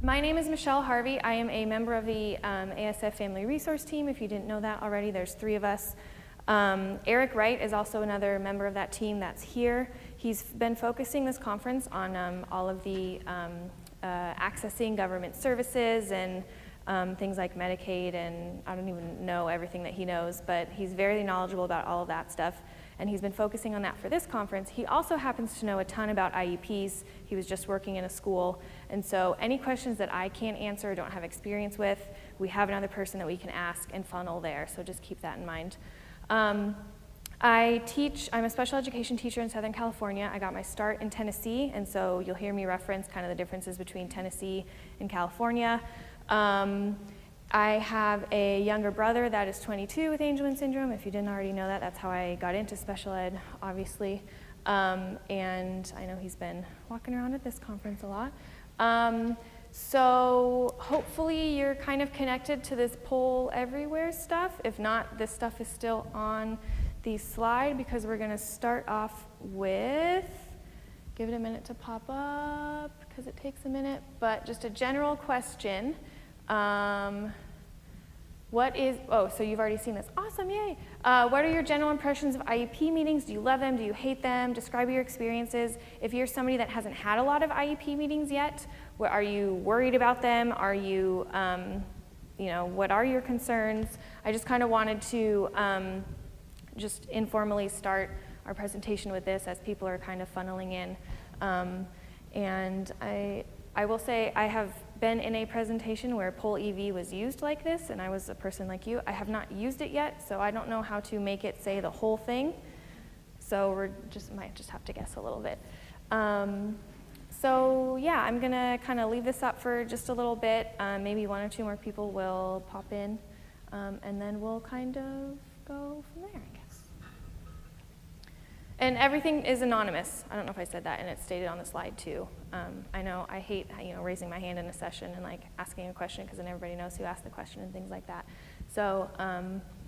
My name is Michelle Harvey. I am a member of the ASF Family Resource Team. If you didn't know that already, there's 3 of us. Eric Wright is also another member of that team that's here. He's been focusing this conference on all of the accessing government services and things like Medicaid, and I don't even know everything that he knows, but he's very knowledgeable about all of that stuff, and he's been focusing on that for this conference. He also happens to know a ton about IEPs. He was just working in a school, and so any questions that I can't answer or don't have experience with, we have another person that we can ask and funnel there, so just keep that in mind. I'm a special education teacher in Southern California. I got my start in Tennessee, and so you'll hear me reference kind of the differences between Tennessee and California. I have a younger brother that is 22 with Angelman syndrome. If you didn't already know that, that's how I got into special ed, obviously. And I know he's been walking around at this conference a lot. So hopefully you're kind of connected to this poll everywhere stuff. If not, this stuff is still on the slide because we're going to start off with, give it a minute to pop up because it takes a minute, but just a general question. So you've already seen this. Awesome, yay. What are your general impressions of IEP meetings? Do you love them? Do you hate them? Describe your experiences. If you're somebody that hasn't had a lot of IEP meetings yet, are you worried about them? Are you, what are your concerns? I just kind of wanted to just informally start our presentation with this as people are kind of funneling in. And I will say I have been in a presentation where Poll EV was used like this, and I was a person like you. I have not used it yet, so I don't know how to make it say the whole thing. So might just have to guess a little bit. So yeah, I'm gonna kind of leave this up for just a little bit. Maybe 1 or 2 more people will pop in, and then we'll kind of go from there, I guess. And everything is anonymous. I don't know if I said that, and it's stated on the slide too. I know I hate raising my hand in a session and like asking a question because then everybody knows who asked the question and things like that. So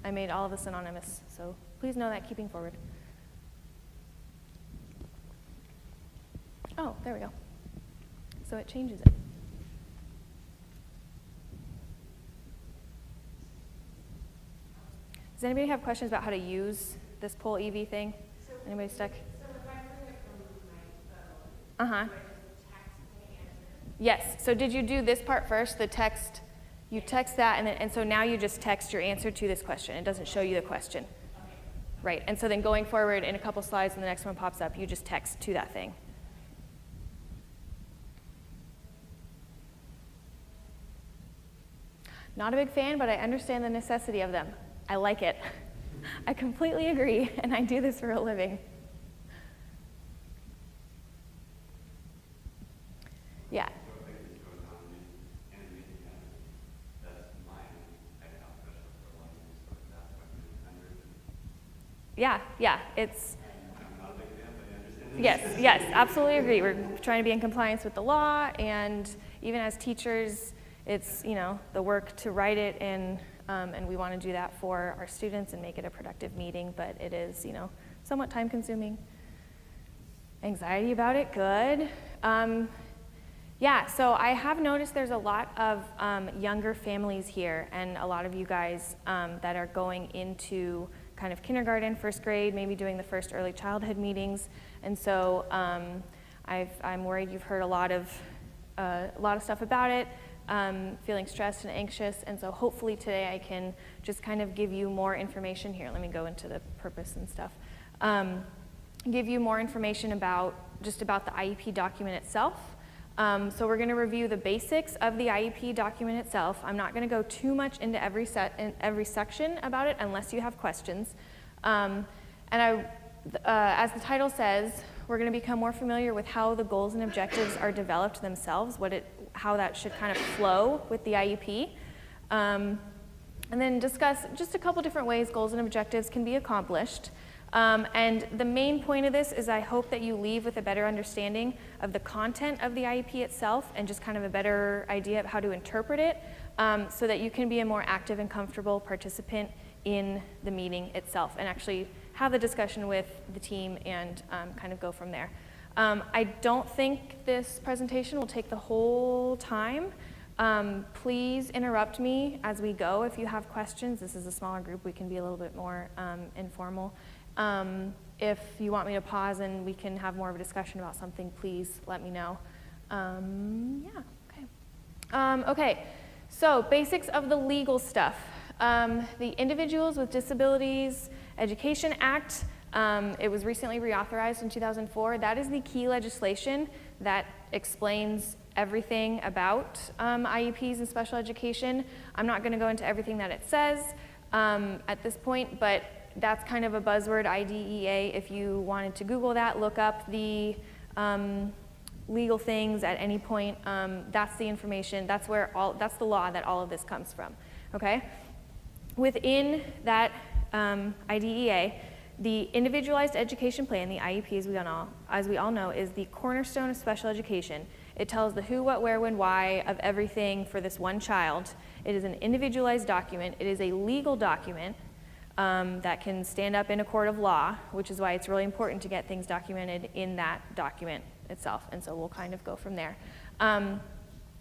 I made all of this anonymous. So please know that keeping forward. Oh, there we go. So it changes it. Does anybody have questions about how to use this Poll EV thing? Anybody stuck? So if I'm doing it from my phone, Uh-huh. do I just text my answer? Yes. So did you do this part first, the text? You text that, and so now you just text your answer to this question. It doesn't show you the question. Okay. Right. And so then going forward in a couple slides and the next one pops up, you just text to that thing. Not a big fan, but I understand the necessity of them. I like it. I completely agree, and I do this for a living. Yeah. Yeah, it's, yes, absolutely agree. We're trying to be in compliance with the law, and even as teachers, it's, the work to write it and we want to do that for our students and make it a productive meeting, but it is, somewhat time consuming. Anxiety about it, good. Yeah, so I have noticed there's a lot of younger families here, and a lot of you guys that are going into kind of kindergarten, 1st grade, maybe doing the first early childhood meetings, and so I'm worried you've heard a lot of stuff about it. Feeling stressed and anxious, and so hopefully today I can just kind of give you more information here. Let me go into the purpose and stuff. Give you more information about the IEP document itself. So we're going to review the basics of the IEP document itself. I'm not going to go too much into every section about it unless you have questions. As the title says, we're going to become more familiar with how the goals and objectives are developed themselves, how that should kind of flow with the IEP, and then discuss just a couple different ways goals and objectives can be accomplished. And the main point of this is I hope that you leave with a better understanding of the content of the IEP itself and just kind of a better idea of how to interpret it so that you can be a more active and comfortable participant in the meeting itself and actually have the discussion with the team and kind of go from there. I don't think this presentation will take the whole time. Please interrupt me as we go if you have questions. This is a smaller group. We can be a little bit more informal. If you want me to pause and we can have more of a discussion about something, please let me know. Okay, so basics of the legal stuff. The Individuals with Disabilities Education Act, it was recently reauthorized in 2004. That is the key legislation that explains everything about IEPs and special education. I'm not going to go into everything that it says at this point, but that's kind of a buzzword, IDEA. If you wanted to Google that, look up the legal things at any point. That's the information. That's the law that all of this comes from. Okay. Within that IDEA, the Individualized Education Plan, the IEP, as we all know, is the cornerstone of special education. It tells the who, what, where, when, why of everything for this one child. It is an individualized document. It is a legal document that can stand up in a court of law, which is why it's really important to get things documented in that document itself. And so we'll kind of go from there.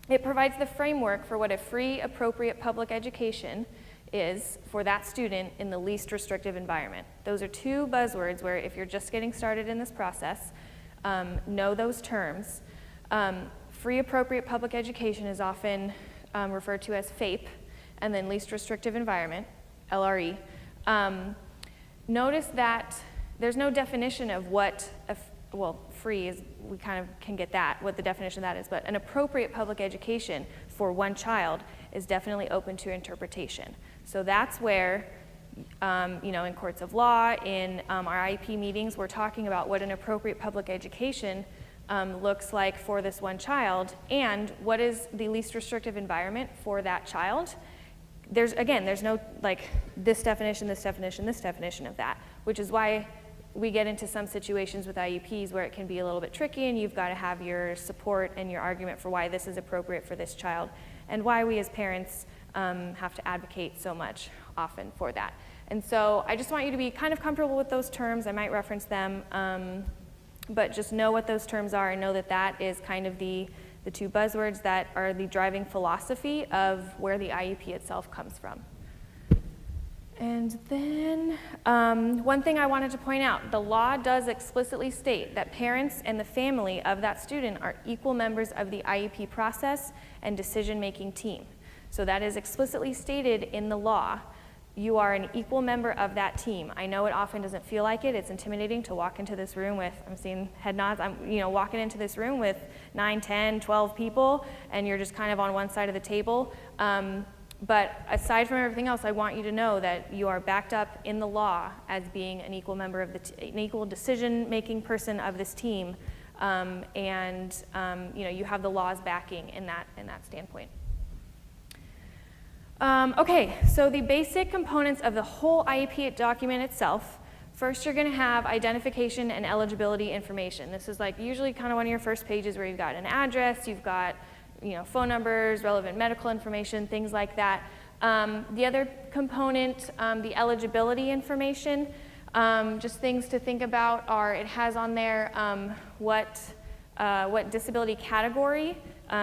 It provides the framework for what a free, appropriate public education is for that student in the least restrictive environment. Those are two buzzwords where if you're just getting started in this process, know those terms. Free appropriate public education is often referred to as FAPE, and then least restrictive environment, LRE. Notice that there's no definition of what, free is, we kind of can get that, what the definition of that is, but an appropriate public education for one child is definitely open to interpretation. So that's where, in courts of law, in our IEP meetings, we're talking about what an appropriate public education looks like for this one child, and what is the least restrictive environment for that child. There's no like this definition of that, which is why we get into some situations with IEPs where it can be a little bit tricky and you've got to have your support and your argument for why this is appropriate for this child and why we as parents have to advocate so much often for that. And so I just want you to be kind of comfortable with those terms. I might reference them, but just know what those terms are and know that that is kind of the two buzzwords that are the driving philosophy of where the IEP itself comes from. And then one thing I wanted to point out, the law does explicitly state that parents and the family of that student are equal members of the IEP process and decision-making team. So that is explicitly stated in the law. You are an equal member of that team. I know it often doesn't feel like it. It's intimidating to walk into this room with, I'm seeing head nods, I'm walking into this room with 9, 10, 12 people, and you're just kind of on one side of the table. But aside from everything else, I want you to know that you are backed up in the law as being an equal member of an equal decision-making person of this team, and you have the law's backing in that standpoint. Okay, so the basic components of the whole IEP document itself. First, you're going to have identification and eligibility information. This is like usually kind of one of your first pages where you've got an address, you've got phone numbers, relevant medical information, things like that. The other component, the eligibility information, just things to think about are it has on there what disability category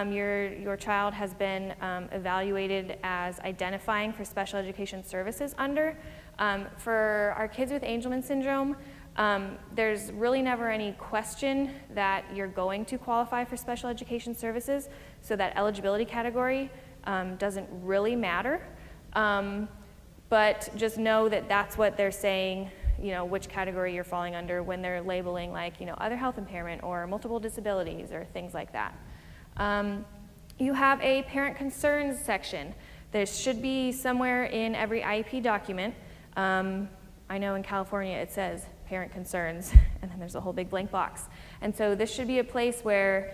your child has been evaluated as identifying for special education services under. For our kids with Angelman syndrome, there's really never any question that you're going to qualify for special education services, so that eligibility category doesn't really matter. But just know that that's what they're saying, which category you're falling under when they're labeling like, other health impairment or multiple disabilities or things like that. You have a parent concerns section. There should be somewhere in every IEP document. I know in California it says parent concerns, and then there's a whole big blank box. And so this should be a place where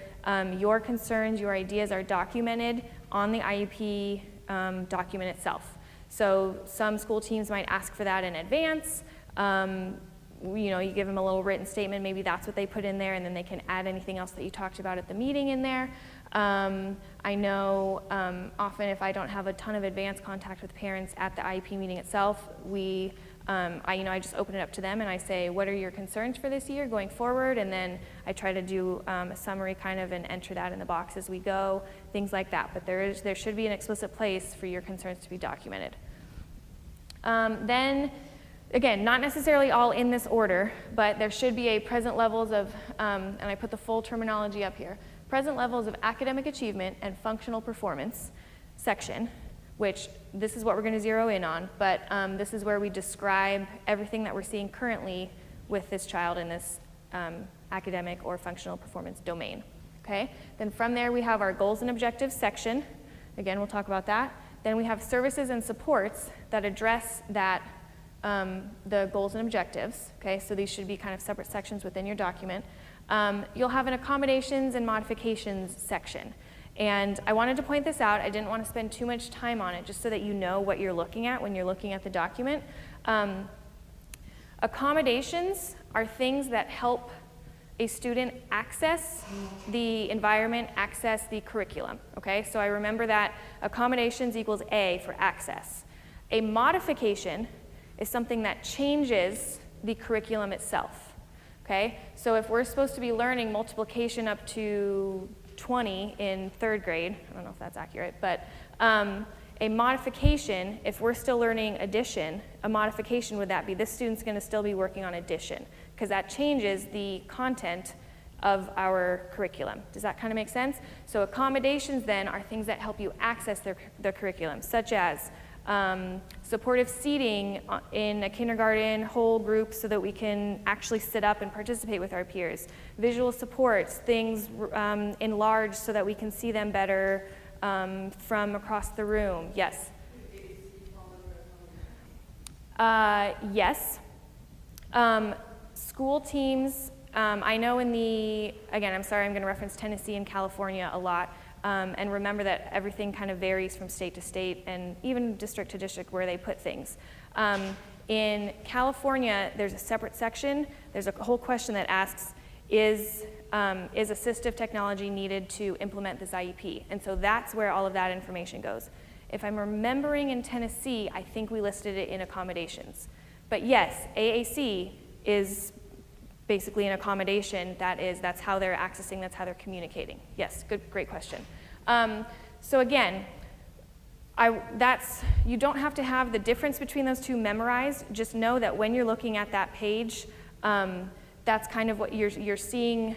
your concerns, your ideas are documented on the IEP document itself. So some school teams might ask for that in advance. You give them a little written statement, maybe that's what they put in there, and then they can add anything else that you talked about at the meeting in there. I know often if I don't have a ton of advance contact with parents at the IEP meeting itself, we I just open it up to them and I say, what are your concerns for this year going forward? And then I try to do a summary kind of and enter that in the box as we go, things like that. But there should be an explicit place for your concerns to be documented. Then, again, not necessarily all in this order, but there should be a present levels of, and I put the full terminology up here, present levels of academic achievement and functional performance section, which this is what we're going to zero in on, but this is where we describe everything that we're seeing currently with this child in this academic or functional performance domain. Okay? Then from there we have our goals and objectives section. Again, we'll talk about that. Then we have services and supports that address that, the goals and objectives. Okay? So these should be kind of separate sections within your document. You'll have an accommodations and modifications section. And I wanted to point this out. I didn't want to spend too much time on it, just so that you know what you're looking at when you're looking at the document. Accommodations are things that help a student access the environment, access the curriculum. Okay, so I remember that accommodations equals A for access. A modification is something that changes the curriculum itself. Okay, so if we're supposed to be learning multiplication up to 20 in 3rd grade, I don't know if that's accurate, but a modification, if we're still learning addition, a modification would that be this student's going to still be working on addition, because that changes the content of our curriculum. Does that kind of make sense? So accommodations then are things that help you access the curriculum, such as supportive seating in a kindergarten whole group so that we can actually sit up and participate with our peers. Visual supports, things enlarged so that we can see them better from across the room. Yes? Yes. School teams, I know again, I'm sorry, I'm going to reference Tennessee and California a lot. And remember that everything kind of varies from state to state and even district to district where they put things. In California, there's a separate section. There's a whole question that asks, is assistive technology needed to implement this IEP? And so that's where all of that information goes. If I'm remembering in Tennessee, I think we listed it in accommodations. But yes, AAC is basically an accommodation. That's how they're accessing, that's how they're communicating. Yes, great question. So again, you don't have to have the difference between those two memorized. Just know that when you're looking at that page, that's kind of what you're seeing,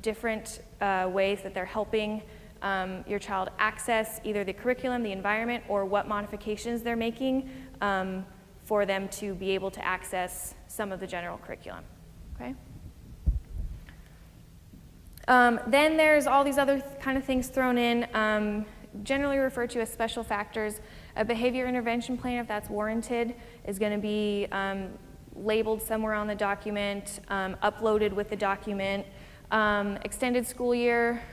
different ways that they're helping your child access either the curriculum, the environment, or what modifications they're making for them to be able to access some of the general curriculum. Okay. Then there's all these other kind of things thrown in, generally referred to as special factors. A behavior intervention plan, if that's warranted, is going to be labeled somewhere on the document, uploaded with the document. Extended school year,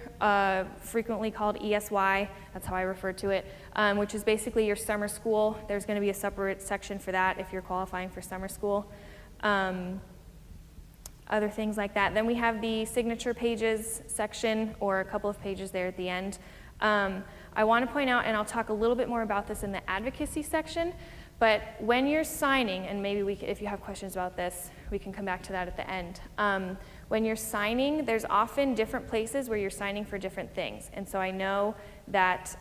frequently called ESY, that's how I refer to it, which is basically your summer school. There's going to be a separate section for that if you're qualifying for summer school. Other things like that. Then we have the signature pages section, or a couple of pages there at the end. I want to point out, and I'll talk a little bit more about this in the advocacy section, but when you're signing, and maybe if you have questions about this, we can come back to that at the end. When you're signing, there's often different places where you're signing for different things. And so I know that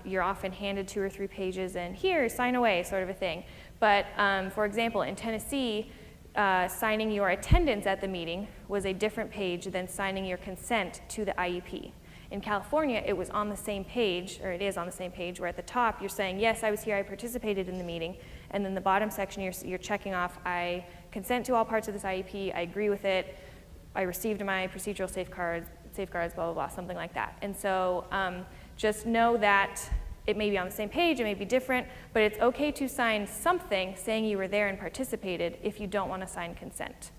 you're often handed 2 or 3 pages and here, sign away, sort of a thing. But for example, in Tennessee, signing your attendance at the meeting was a different page than signing your consent to the IEP. In California, it was on the same page, or it is on the same page, where at the top you're saying, yes, I was here, I participated in the meeting, and then the bottom section you're checking off, I consent to all parts of this IEP, I agree with it, I received my procedural safeguards, blah, blah, blah, something like that. And so just know that it may be on the same page, it may be different, but it's okay to sign something saying you were there and participated if you don't want to sign consent.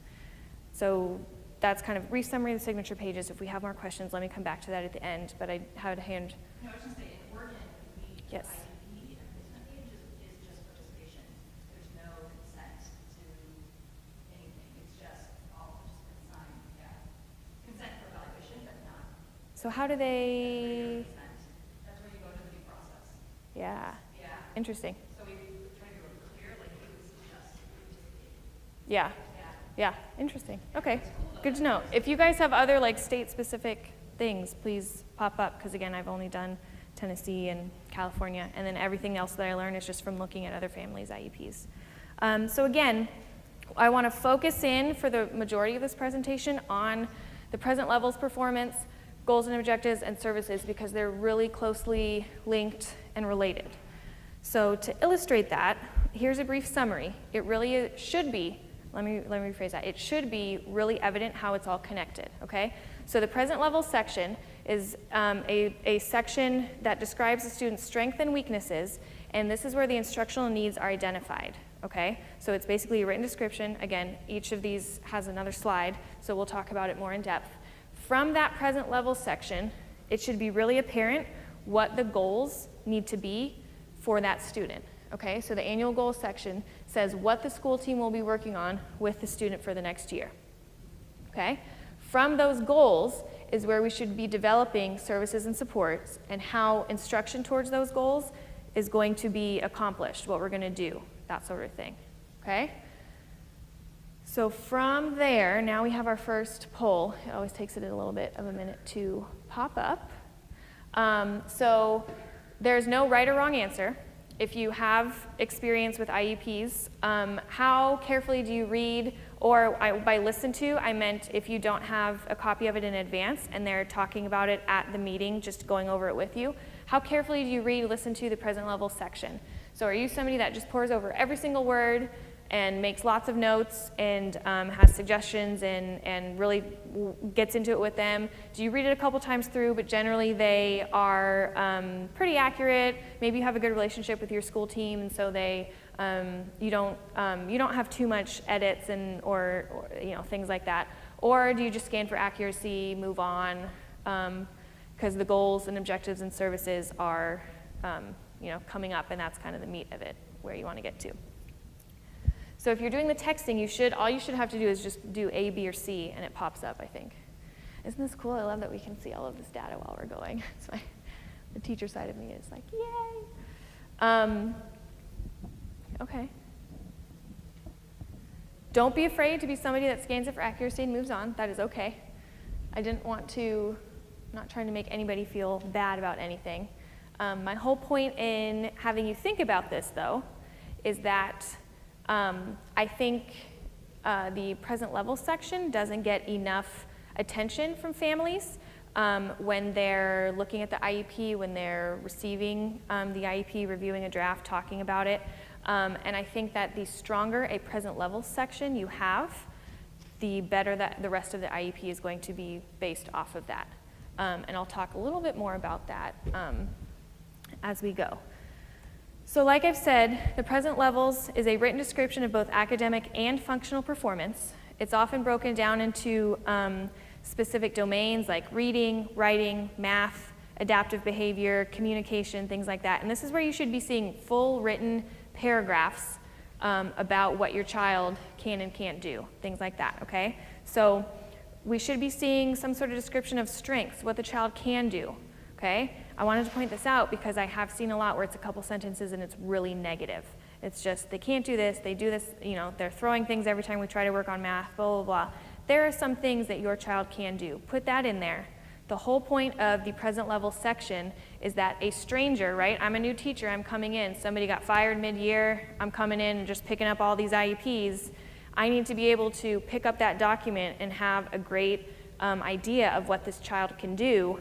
So that's kind of brief summary of the signature pages. If we have more questions, let me come back to that at the end, but I had a hand. No, I was just saying, in Oregon, Yes. IEP enrollment page is just participation. There's no consent to anything. It's just all participants sign, yeah. Consent for evaluation, but not. So how do they? That's where you go to the due process. Yeah. Yeah. Interesting. So we try to be clear, like it was just Yeah. Yeah, interesting. Okay, good to know. If you guys have other like state-specific things, please pop up, because again, I've only done Tennessee and California, and then everything else that I learn is just from looking at other families' IEPs. So again, I want to focus in for the majority of this presentation on the present levels performance, goals and objectives, and services, because they're really closely linked and related. So to illustrate that, here's a brief summary. It really should be, let me rephrase that. It should be really evident how it's all connected, okay? So the present level section is a section that describes the student's strengths and weaknesses, and this is where the instructional needs are identified, okay? So it's basically a written description. Again, each of these has another slide, so we'll talk about it more in depth. From that present level section, it should be really apparent what the goals need to be for that student. Okay, so the annual goals section says what the school team will be working on with the student for the next year. Okay, from those goals is where we should be developing services and supports, and how instruction towards those goals is going to be accomplished, what we're going to do, that sort of thing. Okay, so from there, now we have our first poll. It always takes it a little bit of a minute to pop up. So there's no right or wrong answer. If you have experience with IEPs, how carefully do you read, or by listen to, I meant if you don't have a copy of it in advance and they're talking about it at the meeting, just going over it with you, how carefully do you read, listen to the present level section? So are you somebody that just pores over every single word and makes lots of notes and has suggestions and really gets into it with them? Do you read it a couple times through, but generally they are pretty accurate? Maybe you have a good relationship with your school team, and so they you don't have too much edits and or you know, things like that. Or do you just scan for accuracy, move on, because the goals and objectives and services are you know, coming up, and that's kind of the meat of it, where you want to get to. So if you're doing the texting, all you should have to do is just do A, B, or C, and it pops up, I think. Isn't this cool? I love that we can see all of this data while we're going. The teacher side of me is like, yay! Okay. Don't be afraid to be somebody that scans it for accuracy and moves on. That is okay. I didn't want to, I'm not trying to make anybody feel bad about anything. My whole point in having you think about this, though, is that I think the present level section doesn't get enough attention from families when they're looking at the IEP, when they're receiving the IEP, reviewing a draft, talking about it. And I think that the stronger a present level section you have, the better that the rest of the IEP is going to be based off of that. And I'll talk a little bit more about that as we go. So like I've said, the present levels is a written description of both academic and functional performance. It's often broken down into specific domains like reading, writing, math, adaptive behavior, communication, things like that. And this is where you should be seeing full written paragraphs about what your child can and can't do, things like that, okay? So we should be seeing some sort of description of strengths, what the child can do, okay? I wanted to point this out because I have seen a lot where it's a couple sentences and it's really negative. It's just, they can't do this, they do this, you know, they're throwing things every time we try to work on math, blah, blah, blah. There are some things that your child can do. Put that in there. The whole point of the present level section is that a stranger, right? I'm a new teacher, I'm coming in, somebody got fired mid-year, I'm coming in and just picking up all these IEPs. I need to be able to pick up that document and have a great idea of what this child can do,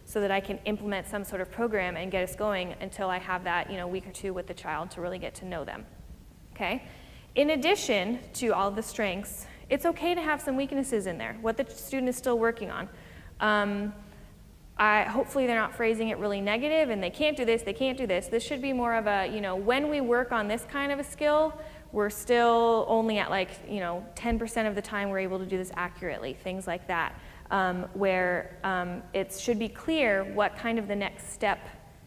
so that I can implement some sort of program and get us going until I have that, you know, week or two with the child to really get to know them, okay? In addition to all the strengths, it's okay to have some weaknesses in there, what the student is still working on. Hopefully they're not phrasing it really negative and they can't do this, they can't do this. This should be more of a, you know, when we work on this kind of a skill, we're still only at like, you know, 10% of the time we're able to do this accurately, things like that. Where it should be clear what kind of the next step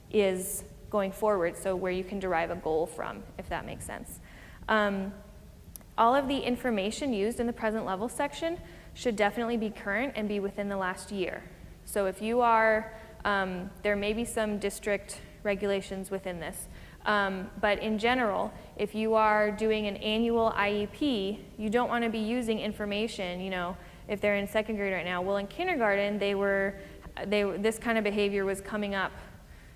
is going forward, so where you can derive a goal from, if that makes sense. All of the information used in the present level section should definitely be current and be within the last year. So if you are, there may be some district regulations within this. But in general, if you are doing an annual IEP, you don't want to be using information, you know, if they're in second grade right now. Well, in kindergarten, this kind of behavior was coming up,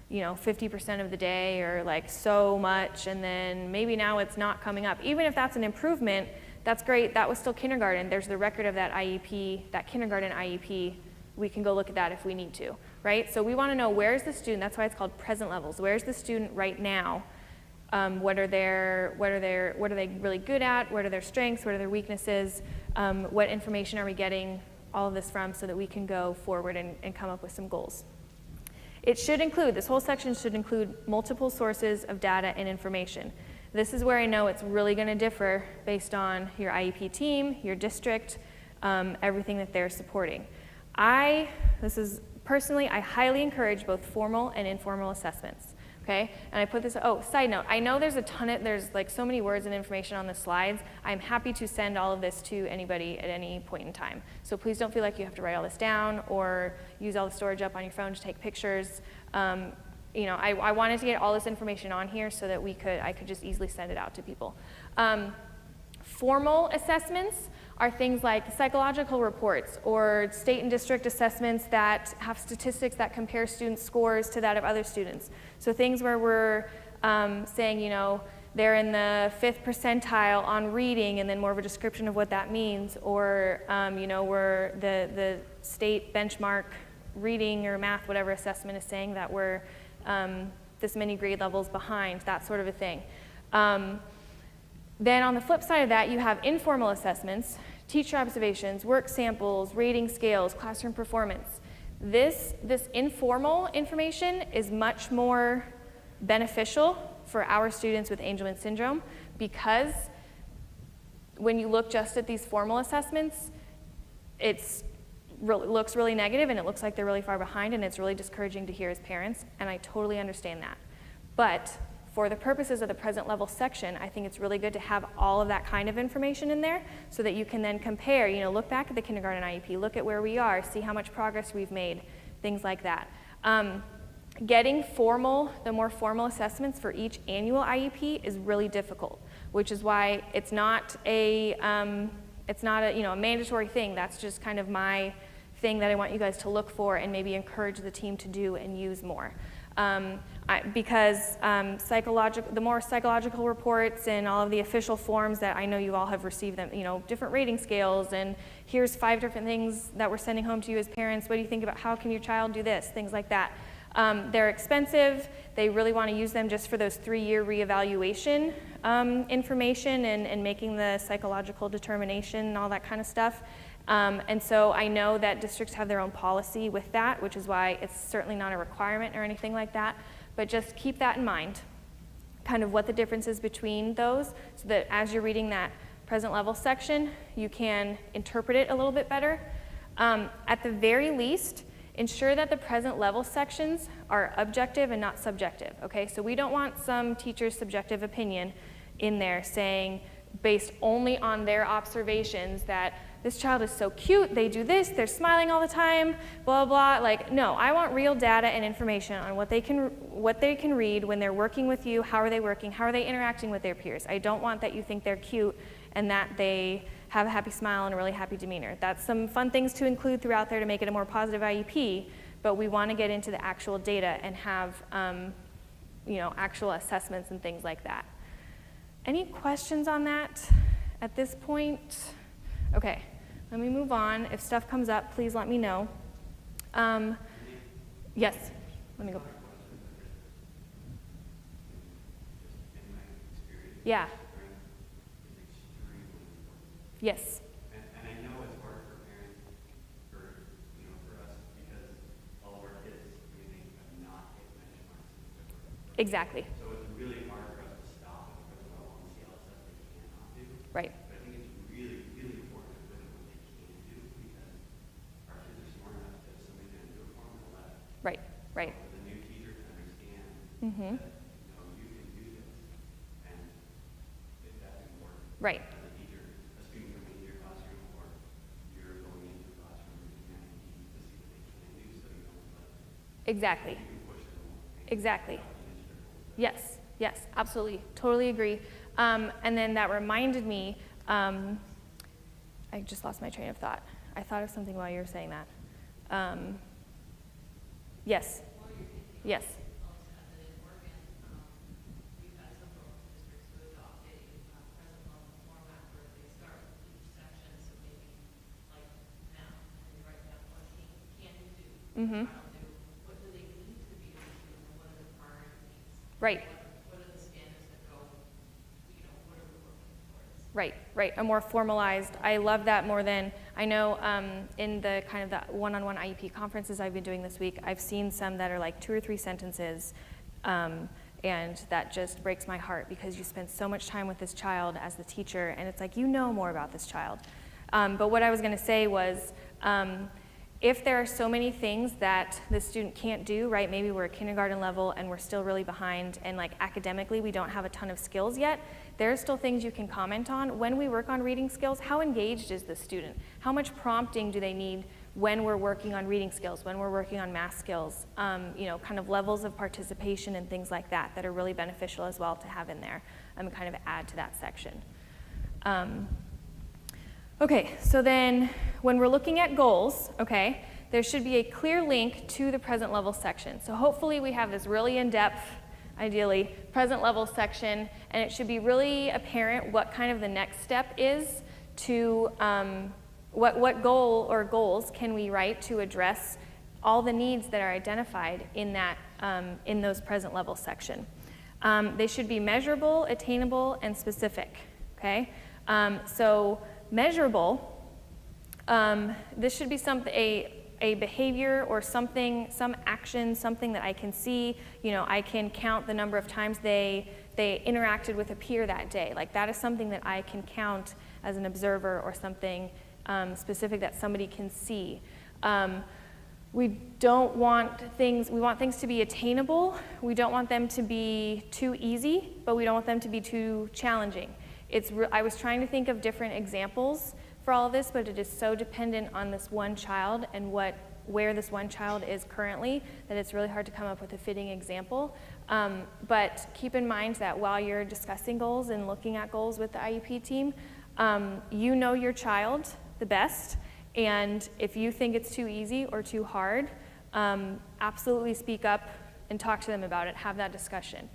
you know, 50% of the day, or like so much, and then maybe now it's not coming up. Even if that's an improvement, that's great. That was still kindergarten. There's the record of that IEP, that kindergarten IEP. We can go look at that if we need to, right? So we want to know, where's the student? That's why it's called present levels. Where's the student right now? What are they really good at? What are their strengths? What are their weaknesses? What information are we getting all of this from, so that we can go forward and come up with some goals? It should include, this whole section should include multiple sources of data and information. This is where I know it's really going to differ based on your IEP team, your district, everything that they're supporting. This is personally, I highly encourage both formal and informal assessments. Okay, and I put this, oh, side note, I know there's there's like so many words and information on the slides. I'm happy to send all of this to anybody at any point in time. So please don't feel like you have to write all this down or use all the storage up on your phone to take pictures. You know, I wanted to get all this information on here so that I could just easily send it out to people. Formal assessments are things like psychological reports or state and district assessments that have statistics that compare students' scores to that of other students. So things where we're saying, you know, they're in the 5th percentile on reading, and then more of a description of what that means, or you know, where the state benchmark reading or math, whatever assessment is saying that we're this many grade levels behind, that sort of a thing. Then on the flip side of that, you have informal assessments, teacher observations, work samples, rating scales, classroom performance. This informal information is much more beneficial for our students with Angelman syndrome, because when you look just at these formal assessments, it looks really negative, and it looks like they're really far behind, and it's really discouraging to hear as parents, and I totally understand that. But for the purposes of the present level section, I think it's really good to have all of that kind of information in there, so that you can then compare, you know, look back at the kindergarten IEP, look at where we are, see how much progress we've made, things like that. Getting the more formal assessments for each annual IEP is really difficult, which is why it's not a you know, a mandatory thing. That's just kind of my thing that I want you guys to look for and maybe encourage the team to do and use more. Because the more psychological reports and all of the official forms that I know you all have received, them, you know, different rating scales, and here's 5 different things that we're sending home to you as parents. What do you think about how can your child do this? Things like that. They're expensive. They really want to use them just for those 3-year reevaluation information and making the psychological determination and all that kind of stuff. And so I know that districts have their own policy with that, which is why it's certainly not a requirement or anything like that. But just keep that in mind, kind of what the difference is between those, so that as you're reading that present level section, you can interpret it a little bit better. At the very least, ensure that the present level sections are objective and not subjective, okay? So we don't want some teacher's subjective opinion in there saying, based only on their observations, that this child is so cute, they do this, they're smiling all the time, blah, blah. Like, no, I want real data and information on what they can read when they're working with you, how are they working, how are they interacting with their peers. I don't want that you think they're cute and that they have a happy smile and a really happy demeanor. That's some fun things to include throughout there to make it a more positive IEP, but we want to get into the actual data and have you know, actual assessments and things like that. Any questions on that at this point? Okay, let me move on. If stuff comes up, please let me know. Yes, let me go. Yeah. Yes. And I know it's hard for parents, you know, for us, because all of our kids, they have not hit benchmarks. Exactly. So it's really hard for us to stop and put them all and see all the stuff they cannot do. Right. But I think it's really, really important to put in what they can do, because our kids are smart enough that if somebody's going to do it for them, they'll let it. Right, right. So for the new teacher to understand Mm-hmm. that, you know, you can do this, and if that's important. Right. As a teacher, a student coming into your classroom, or you're going into the classroom and looking at it to see what they can do, so you don't let Exactly. you can push them along. Exactly. Yes, Yes, absolutely, totally agree. And then that reminded me, I just lost my train of thought. I thought of something while you were saying that. Yes, yes. Mm-hmm. What do they need to be able to do, and what are the priority needs? Right. What are the standards that go, what are we working towards? Right, right, a more formalized, I love that more than, I know in the kind of the one-on-one IEP conferences I've been doing this week, I've seen some that are like 2 or 3 sentences, and that just breaks my heart because you spend so much time with this child as the teacher, and it's like, you know more about this child. But what I was gonna say was, if there are so many things that the student can't do, right, maybe we're at kindergarten level and we're still really behind and like academically we don't have a ton of skills yet, there are still things you can comment on. When we work on reading skills, how engaged is the student? How much prompting do they need when we're working on reading skills, when we're working on math skills? Kind of levels of participation and things like that that are really beneficial as well to have in there and kind of add to that section. Okay, so then when we're looking at goals, okay, there should be a clear link to the present level section. So hopefully we have this really in-depth, ideally, present level section, and it should be really apparent what kind of the next step is to, what goal or goals can we write to address all the needs that are identified in that, in those present level section. They should be measurable, attainable, and specific, okay? So measurable, this should be a behavior or something, some action, something that I can see. I can count the number of times they interacted with a peer that day. Like that is something that I can count as an observer or something specific that somebody can see. We don't want things, we want things to be attainable. We don't want them to be too easy, but we don't want them to be too challenging. I was trying to think of different examples for all of this, but it is so dependent on this one child and where this one child is currently that it's really hard to come up with a fitting example. But keep in mind that while you're discussing goals and looking at goals with the IEP team, you know your child the best, and if you think it's too easy or too hard, absolutely speak up and talk to them about it, have that discussion.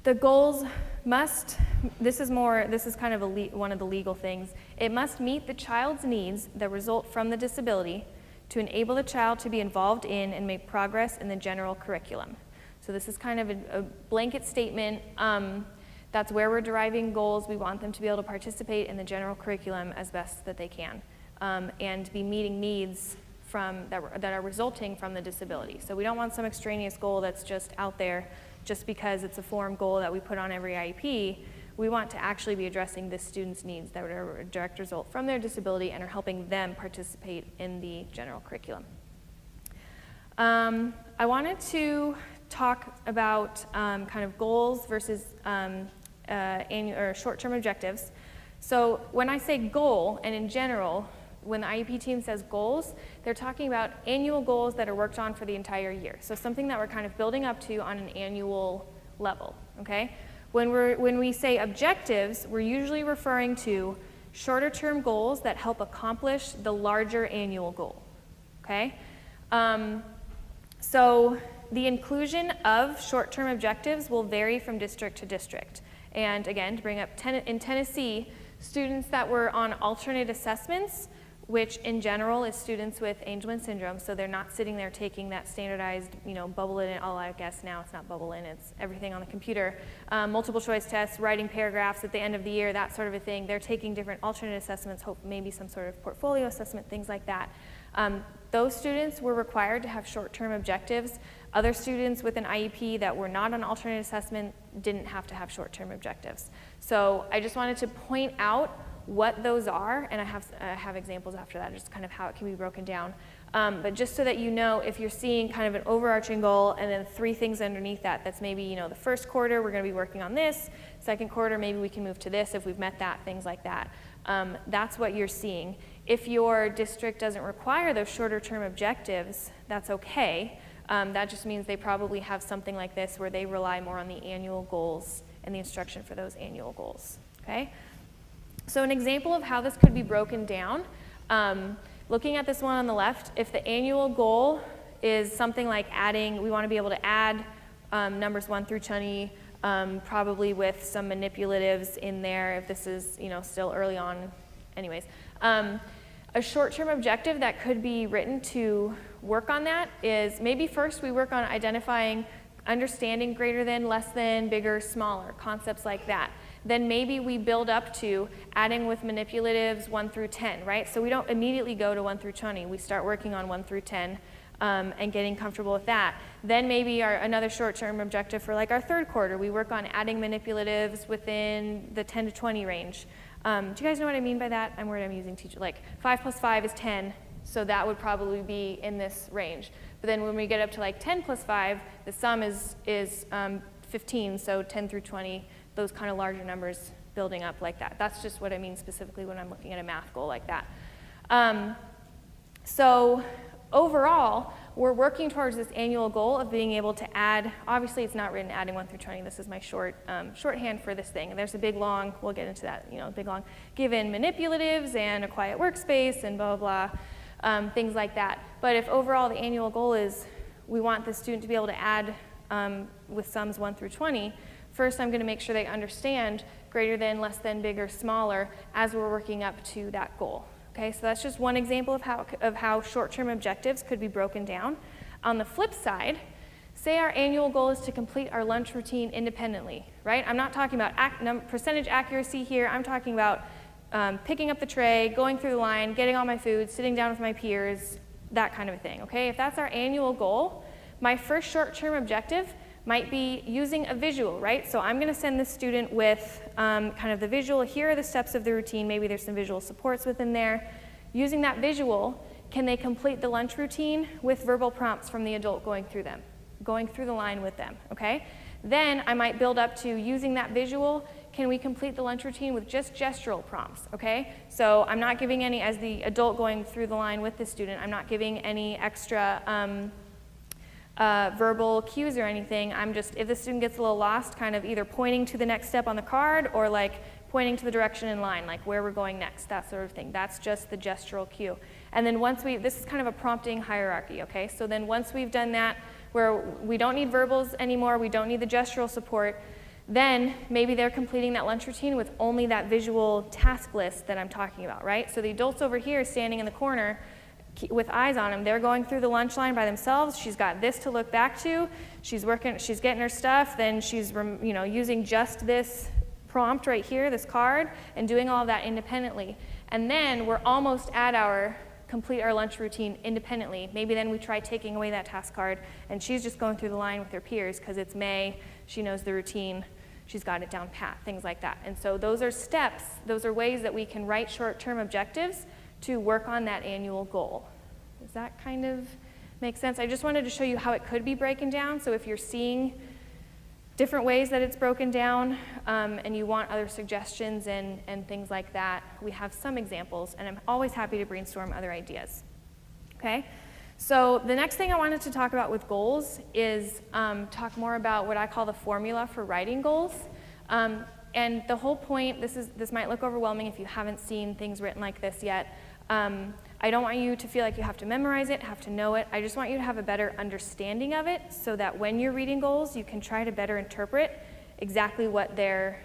The goals must, this is kind of one of the legal things, it must meet the child's needs that result from the disability to enable the child to be involved in and make progress in the general curriculum. So this is kind of a blanket statement. That's where we're deriving goals. We want them to be able to participate in the general curriculum as best that they can and be meeting needs that are resulting from the disability. So we don't want some extraneous goal that's just out there just because it's a form goal that we put on every IEP. We want to actually be addressing this student's needs that are a direct result from their disability and are helping them participate in the general curriculum. I wanted to talk about kind of goals versus short-term objectives. So when I say goal, and in general, when the IEP team says goals, they're talking about annual goals that are worked on for the entire year. So something that we're kind of building up to on an annual level, okay? When we say objectives, we're usually referring to shorter term goals that help accomplish the larger annual goal, okay? So the inclusion of short-term objectives will vary from district to district. And again, to bring up, in Tennessee, students that were on alternate assessments, which in general is students with Angelman syndrome, so they're not sitting there taking that standardized, bubble in, I guess now it's not bubble in, it's everything on the computer, multiple choice tests, writing paragraphs at the end of the year, that sort of a thing. They're taking different alternate assessments, maybe some sort of portfolio assessment, things like that. Those students were required to have short-term objectives. Other students with an IEP that were not on alternate assessment didn't have to have short-term objectives. So I just wanted to point out what those are, and I have examples after that, just kind of how it can be broken down. But just so that you know, if you're seeing kind of an overarching goal and then 3 things underneath that, that's maybe, the first quarter we're going to be working on this, second quarter maybe we can move to this if we've met that, things like that. That's what you're seeing. If your district doesn't require those shorter term objectives, that's okay. That just means they probably have something like this where they rely more on the annual goals and the instruction for those annual goals, okay? So an example of how this could be broken down, looking at this one on the left, if the annual goal is something like adding, we want to be able to add numbers 1 through 20, probably with some manipulatives in there if this is, you know, still early on. Anyways, a short-term objective that could be written to work on that is maybe first we work on identifying understanding greater than, less than, bigger, smaller, concepts like that. Then maybe we build up to adding with manipulatives 1 through 10, right? So we don't immediately go to 1 through 20. We start working on 1 through 10 and getting comfortable with that. Then maybe another short-term objective for like our third quarter, we work on adding manipulatives within the 10 to 20 range. Do you guys know what I mean by that? I'm using teacher. Like 5 plus 5 is 10, so that would probably be in this range. But then when we get up to like 10 plus 5, the sum is 15, so 10 through 20, those kind of larger numbers building up like that. That's just what I mean specifically when I'm looking at a math goal like that. So overall, we're working towards this annual goal of being able to add, obviously it's not written adding 1 through 20, this is my shorthand for this thing. And there's a big long, we'll get into that, you know, big long, given manipulatives and a quiet workspace and blah, blah, blah, things like that. But if overall the annual goal is we want the student to be able to add with sums 1 through 20, first I'm gonna make sure they understand greater than, less than, bigger, smaller as we're working up to that goal. Okay, so that's just one example of how short-term objectives could be broken down. On the flip side, say our annual goal is to complete our lunch routine independently, right? I'm not talking about percentage accuracy here. I'm talking about picking up the tray, going through the line, getting all my food, sitting down with my peers, that kind of a thing, okay? If that's our annual goal, my first short-term objective might be using a visual, right? So I'm gonna send this student with kind of the visual, here are the steps of the routine, maybe there's some visual supports within there. Using that visual, can they complete the lunch routine with verbal prompts from the adult going through the line with them, okay? Then I might build up to using that visual, can we complete the lunch routine with just gestural prompts, okay? So I'm not giving any, as the adult going through the line with the student, I'm not giving any extra verbal cues or anything. I'm just, if the student gets a little lost, kind of either pointing to the next step on the card or like pointing to the direction in line, like where we're going next, that sort of thing. That's just the gestural cue. And then once this is kind of a prompting hierarchy, okay? So then once we've done that, where we don't need verbals anymore, we don't need the gestural support, then maybe they're completing that lunch routine with only that visual task list that I'm talking about, right? So the adults over here standing in the corner with eyes on them, they're going through the lunch line by themselves. She's got this to look back to. She's getting her stuff, then she's using just this prompt right here, this card, and doing all of that independently. And then we're almost at our complete our lunch routine independently. Maybe then we try taking away that task card, and she's just going through the line with her peers because it's May, she knows the routine, she's got it down pat, things like that. And so those are steps, those are ways that we can write short-term objectives to work on that annual goal. Does that kind of make sense? I just wanted to show you how it could be broken down. So if you're seeing different ways that it's broken down and you want other suggestions and things like that, we have some examples, and I'm always happy to brainstorm other ideas. Okay? So the next thing I wanted to talk about with goals is talk more about what I call the formula for writing goals. And the whole point, this might look overwhelming if you haven't seen things written like this yet. I don't want you to feel like you have to memorize it, have to know it. I just want you to have a better understanding of it so that when you're reading goals, you can try to better interpret exactly what they're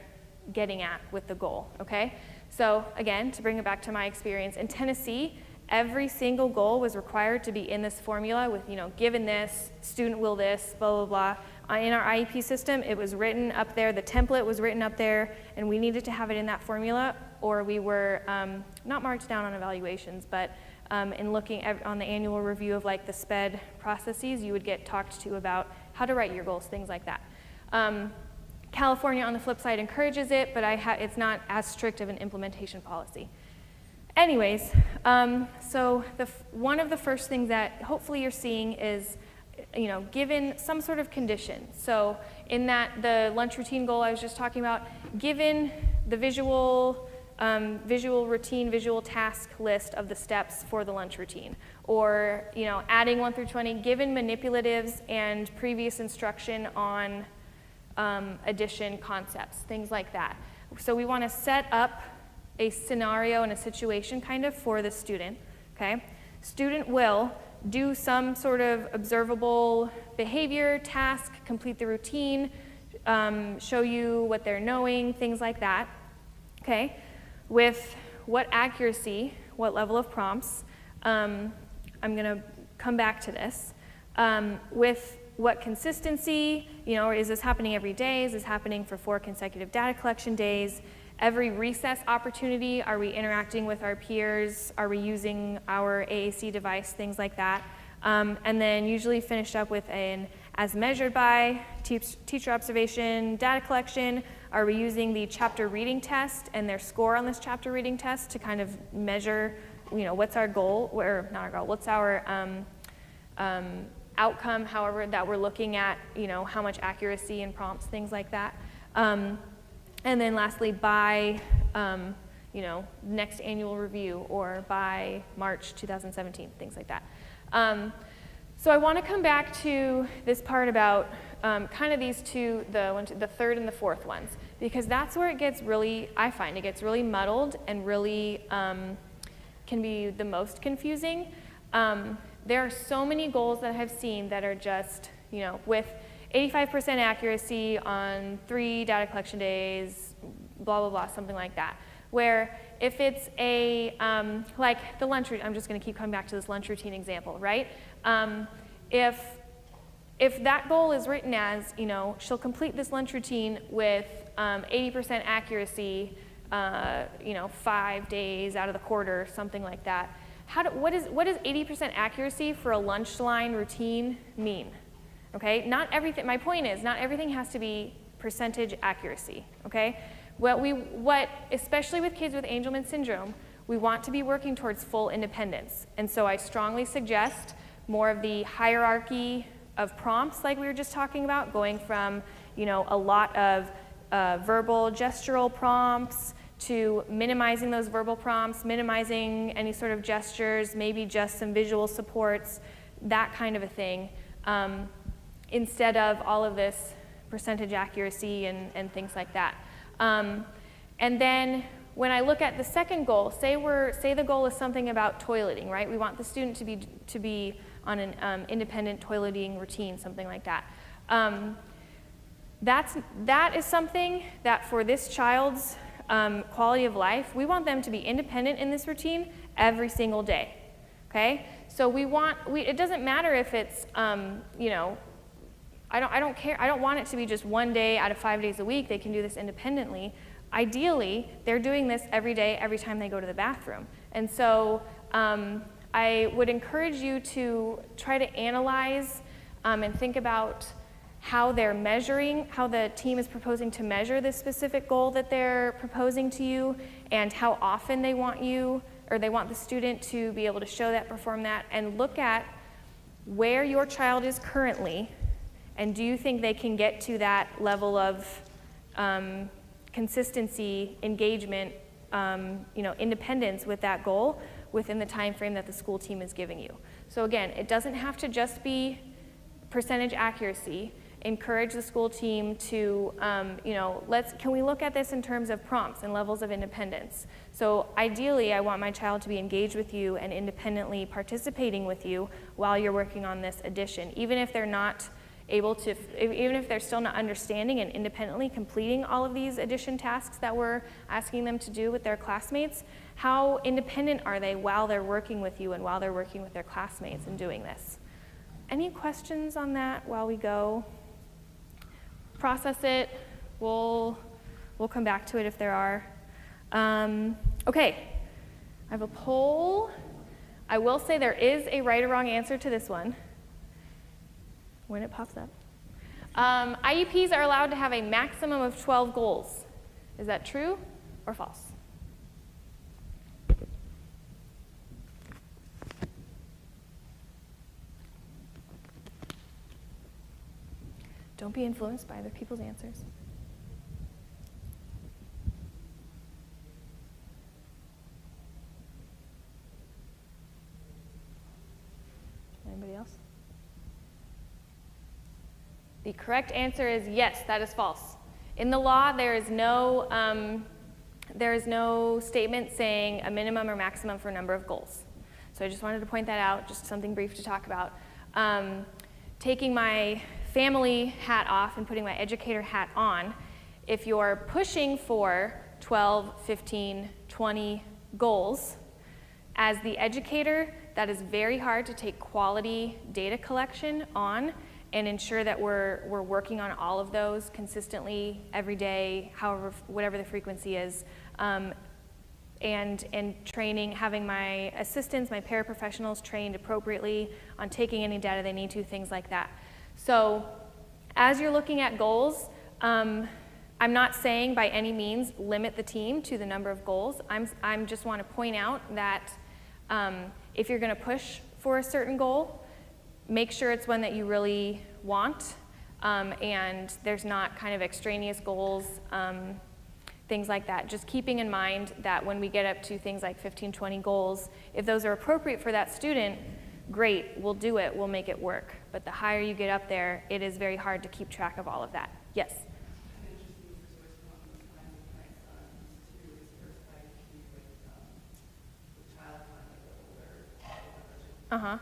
getting at with the goal, okay? So again, to bring it back to my experience, in Tennessee, every single goal was required to be in this formula with, given this, student will this, blah, blah, blah. In our IEP system, it was written up there, the template was written up there, and we needed to have it in that formula, or we were not marked down on evaluations, but in looking on the annual review of like the SPED processes, you would get talked to about how to write your goals, things like that. California, on the flip side, encourages it, but it's not as strict of an implementation policy. Anyways, so one of the first things that hopefully you're seeing is, given some sort of condition. So in the lunch routine goal I was just talking about, given the visual visual routine, visual task list of the steps for the lunch routine. Or, adding 1 through 20, given manipulatives and previous instruction on addition concepts, things like that. So we want to set up a scenario and a situation kind of for the student, okay? Student will do some sort of observable behavior, task, complete the routine, show you what they're knowing, things like that, okay? With what accuracy, what level of prompts, I'm gonna come back to this, with what consistency, is this happening every day? Is this happening for 4 consecutive data collection days? Every recess opportunity, are we interacting with our peers? Are we using our AAC device, things like that? And then usually finished up with an as measured by, teacher observation, data collection. Are we using the chapter reading test and their score on this chapter reading test to kind of measure, what's our goal, or not our goal, what's our outcome, however, that we're looking at, how much accuracy and prompts, things like that. And then lastly, by, next annual review or by March 2017, things like that. So I want to come back to this part about kind of these two, the third and the fourth ones, because that's where it gets really, I find it gets really muddled and really can be the most confusing. There are so many goals that I have seen that are just, with 85% accuracy on 3 data collection days, blah, blah, blah, something like that. Where if it's a, like the lunch routine, I'm just going to keep coming back to this lunch routine example, right? If that goal is written as, she'll complete this lunch routine with 80% accuracy, 5 days out of the quarter, something like that. What does 80% accuracy for a lunch line routine mean? Okay, not everything, my point is, not everything has to be percentage accuracy, okay? Especially with kids with Angelman syndrome, we want to be working towards full independence. And so I strongly suggest more of the hierarchy of prompts like we were just talking about, going from, a lot of verbal gestural prompts to minimizing those verbal prompts, minimizing any sort of gestures, maybe just some visual supports, that kind of a thing, instead of all of this percentage accuracy and things like that. And then when I look at the second goal, say the goal is something about toileting, right? We want the student to be on an independent toileting routine, something like that. That is something that for this child's quality of life, we want them to be independent in this routine every single day, okay? So it doesn't matter if it's, I don't care, I don't want it to be just 1 day out of 5 days a week, they can do this independently. Ideally, they're doing this every day, every time they go to the bathroom. And so I would encourage you to try to analyze and think about how they're measuring, how the team is proposing to measure this specific goal that they're proposing to you, and how often they want you, or they want the student to be able to show that, perform that, and look at where your child is currently, and do you think they can get to that level of consistency, engagement, independence with that goal within the time frame that the school team is giving you. So again, it doesn't have to just be percentage accuracy. Encourage the school team to, can we look at this in terms of prompts and levels of independence? So ideally, I want my child to be engaged with you and independently participating with you while you're working on this addition, even if they're not able to, even if they're still not understanding and independently completing all of these addition tasks that we're asking them to do with their classmates. How independent are they while they're working with you and while they're working with their classmates and doing this? Any questions on that while we go? Process it. We'll come back to it if there are. Okay, I have a poll. I will say there is a right or wrong answer to this one when it pops up. IEPs are allowed to have a maximum of 12 goals. Is that true or false? Don't be influenced by other people's answers. The correct answer is yes, that is false. In the law, there is no statement saying a minimum or maximum for a number of goals. So I just wanted to point that out, just something brief to talk about. Taking my family hat off and putting my educator hat on, if you're pushing for 12, 15, 20 goals, as the educator, that is very hard to take quality data collection on and ensure that we're working on all of those consistently every day, however, whatever the frequency is, and training, having my assistants, my paraprofessionals trained appropriately on taking any data they need to, things like that. So as you're looking at goals, I'm not saying by any means limit the team to the number of goals. I'm just want to point out that if you're going to push for a certain goal, make sure it's one that you really want, and there's not kind of extraneous goals, things like that. Just keeping in mind that when we get up to things like 15, 20 goals, if those are appropriate for that student, great, we'll do it, we'll make it work. But the higher you get up there, it is very hard to keep track of all of that. Yes? Uh-huh.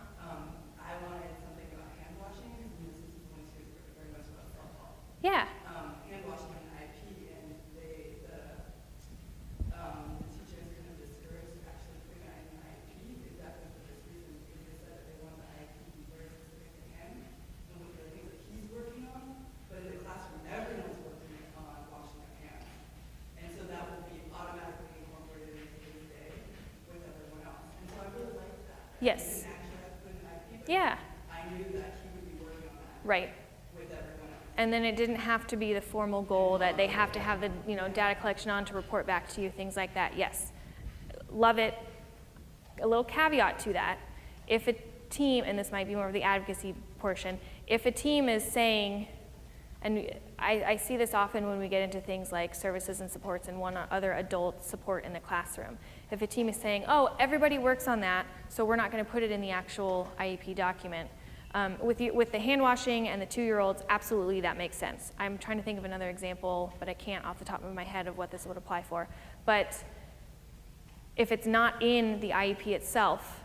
I wanted something about hand washing, because this is going to very much about self-help. Yeah. Hand washing and IEP, and the teachers kind of discouraged actually putting that in the IEP exactly for this reason, because they said that they want the IEP to be very specific to him and what the things that he's working on, but in the classroom, everyone's working on washing their hands. And so that will be automatically incorporated into his day with everyone else. And so I really like that. Yes. Yeah. I knew that he would be working on that. Right. With everyone else. And then it didn't have to be the formal goal that they have to have the data collection on to report back to you, things like that. Yes. Love it. A little caveat to that. If a team, and this might be more of the advocacy portion, if a team is saying, and I see this often when we get into things like services and supports and one other adult support in the classroom. If a team is saying, oh, everybody works on that, so we're not going to put it in the actual IEP document. With the hand washing and the 2-year-olds, absolutely that makes sense. I'm trying to think of another example, but I can't off the top of my head of what this would apply for. But if it's not in the IEP itself,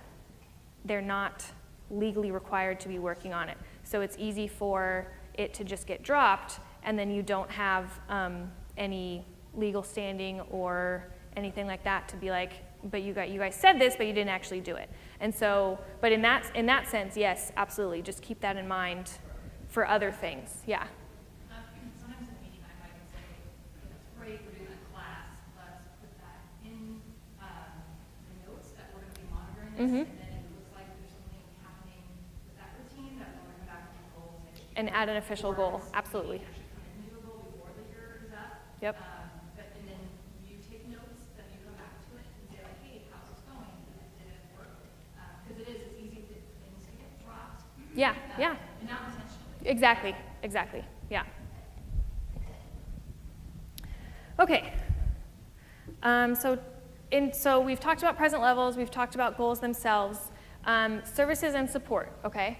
they're not legally required to be working on it. So it's easy for it to just get dropped, and then you don't have any legal standing or anything like that to be like, but you guys said this, but you didn't actually do it. And so, but in that sense, yes, absolutely. Just keep that in mind for other things. Yeah. Sometimes in a meeting, I might say, that's great, we're doing a class. Let's put that in the notes that we're going to be monitoring this, and then it looks like there's something happening with that routine that we're going to come back to goals. And add an official goal. Absolutely. Actually come into a goal before the year is up. Yep. And then you take notes, then you come back to it and say like, hey, how's this going? Did it work? Because it's easy for things to get dropped. Yeah, yeah. And not intentionally. Exactly, exactly, yeah. Okay. So we've talked about present levels, we've talked about goals themselves, services and support, okay?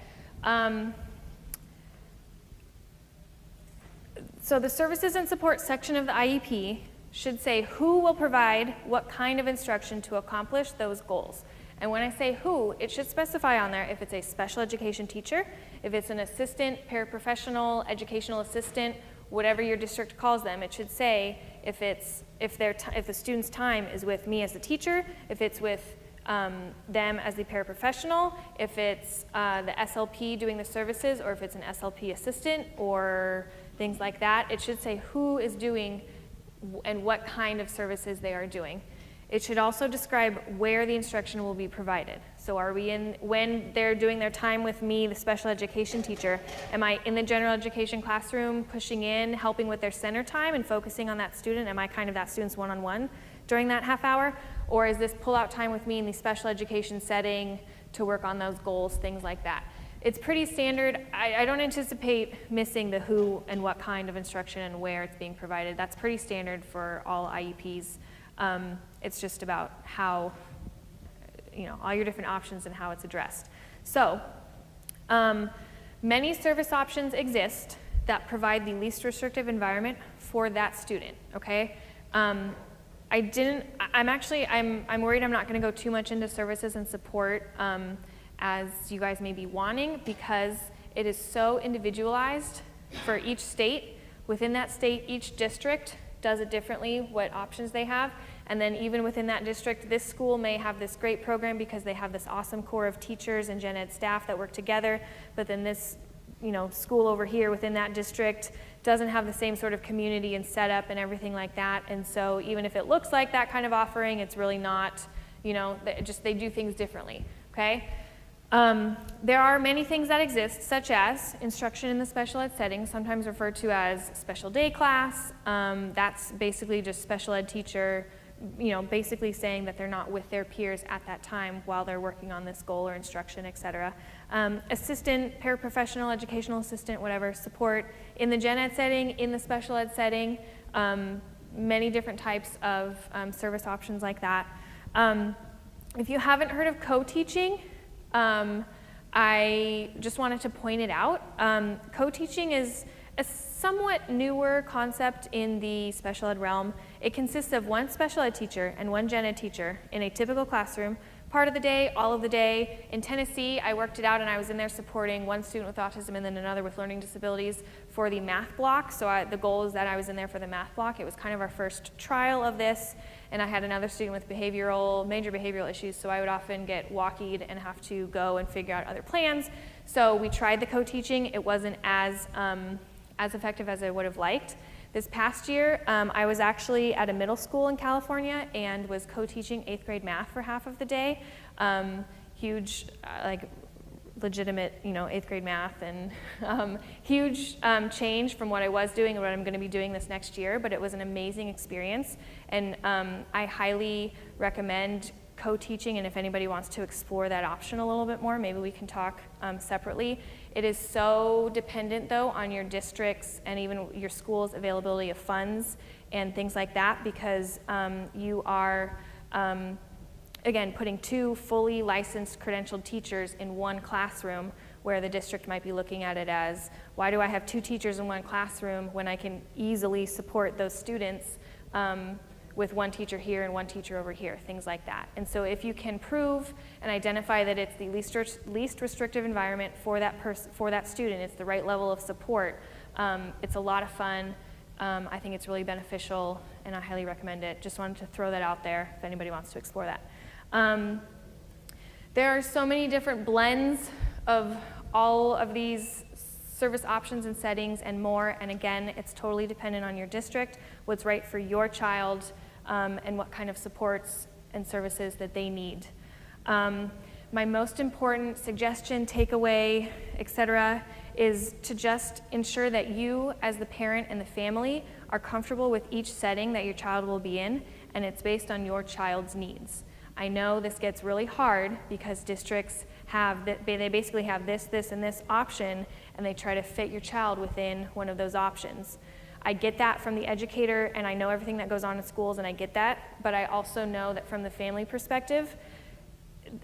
So the services and support section of the IEP should say who will provide what kind of instruction to accomplish those goals. And when I say who, it should specify on there if it's a special education teacher, if it's an assistant, paraprofessional, educational assistant, whatever your district calls them. It should say if the student's time is with me as the teacher, if it's with them as the paraprofessional, if it's the SLP doing the services, or if it's an SLP assistant or things like that. It should say who is doing and what kind of services they are doing. It should also describe where the instruction will be provided. So are we when they're doing their time with me, the special education teacher, am I in the general education classroom pushing in, helping with their center time and focusing on that student? Am I kind of that student's one-on-one during that half hour? Or is this pull-out time with me in the special education setting to work on those goals, things like that? It's pretty standard. I don't anticipate missing the who and what kind of instruction and where it's being provided. That's pretty standard for all IEPs. It's just about how, all your different options and how it's addressed. So, many service options exist that provide the least restrictive environment for that student, okay? I'm worried I'm not gonna go too much into services and support as you guys may be wanting, because it is so individualized for each state. Within that state, each district does it differently, what options they have. And then even within that district, this school may have this great program because they have this awesome core of teachers and gen ed staff that work together, but then this school over here within that district doesn't have the same sort of community and setup and everything like that. And so even if it looks like that kind of offering, it's really not, they do things differently, okay? There are many things that exist, such as instruction in the special ed setting, sometimes referred to as special day class. That's basically just special ed teacher, basically saying that they're not with their peers at that time while they're working on this goal or instruction, et cetera. Assistant, paraprofessional, educational assistant, whatever, support in the gen ed setting, in the special ed setting, many different types of service options like that. If you haven't heard of co-teaching, I just wanted to point it out. Co-teaching is a somewhat newer concept in the special ed realm. It consists of one special ed teacher and one gen ed teacher in a typical classroom, part of the day, all of the day. In Tennessee, I worked it out and I was in there supporting one student with autism and then another with learning disabilities for the math block. So the goal is that I was in there for the math block. It was kind of our first trial of this, and I had another student with major behavioral issues, so I would often get walkied and have to go and figure out other plans. So we tried the co-teaching. It wasn't as effective as I would have liked. This past year, I was actually at a middle school in California and was co-teaching 8th grade math for half of the day. Huge, legitimate, 8th grade math, and huge change from what I was doing and what I'm going to be doing this next year, but it was an amazing experience, and I highly recommend co-teaching, and if anybody wants to explore that option a little bit more, maybe we can talk separately. It is so dependent, though, on your district's and even your school's availability of funds and things like that, because you are, again, putting two fully licensed, credentialed teachers in one classroom, where the district might be looking at it as, why do I have two teachers in one classroom when I can easily support those students with one teacher here and one teacher over here, things like that. And so if you can prove and identify that it's the least restrictive environment for that student, it's the right level of support, it's a lot of fun. I think it's really beneficial, and I highly recommend it. Just wanted to throw that out there if anybody wants to explore that. There are so many different blends of all of these service options and settings and more, and again, it's totally dependent on your district, what's right for your child, and what kind of supports and services that they need. My most important suggestion, takeaway, etc., is to just ensure that you, as the parent and the family, are comfortable with each setting that your child will be in, and it's based on your child's needs. I know this gets really hard because districts they basically have this, and this option, and they try to fit your child within one of those options. I get that from the educator, and I know everything that goes on in schools, and I get that, but I also know that from the family perspective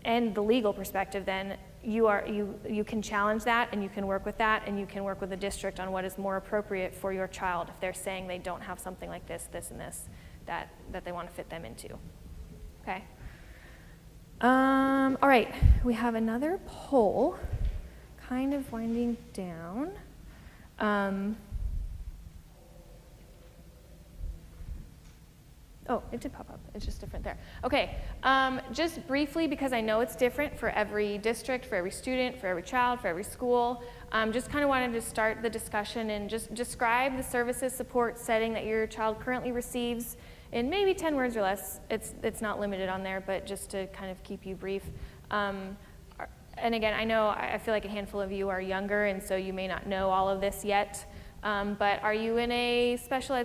and the legal perspective, then you can challenge that, and you can work with that, and you can work with the district on what is more appropriate for your child if they're saying they don't have something like this, and this that they want to fit them into. Okay. All right, we have another poll, kind of winding down. Oh, it did pop up. It's just different there. Okay, just briefly, because I know it's different for every district, for every student, for every child, for every school, just kind of wanted to start the discussion and just describe the services support setting that your child currently receives in maybe 10 words or less. It's not limited on there, but just to kind of keep you brief. And again, I feel like a handful of you are younger, and so you may not know all of this yet. But are you in a special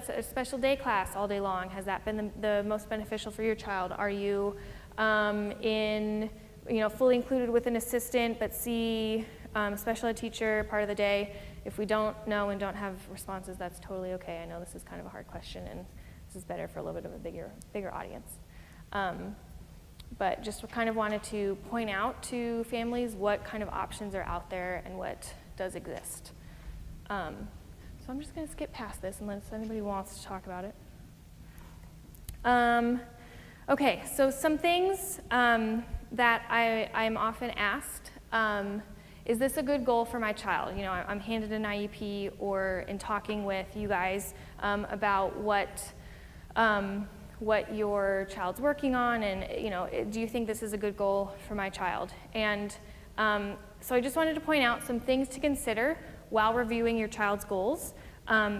day class all day long? Has that been the most beneficial for your child? Are you fully included with an assistant, but see special ed teacher part of the day? If we don't know and don't have responses, that's totally okay. I know this is kind of a hard question, and this is better for a little bit of a bigger audience. But just kind of wanted to point out to families what kind of options are out there and what does exist. So I'm just going to skip past this unless anybody wants to talk about it. Okay, so some things that I'm often asked, is this a good goal for my child? You know, I'm handed an IEP, or in talking with you guys about what your child's working on, and you know, do you think this is a good goal for my child? And so I just wanted to point out some things to consider while reviewing your child's goals,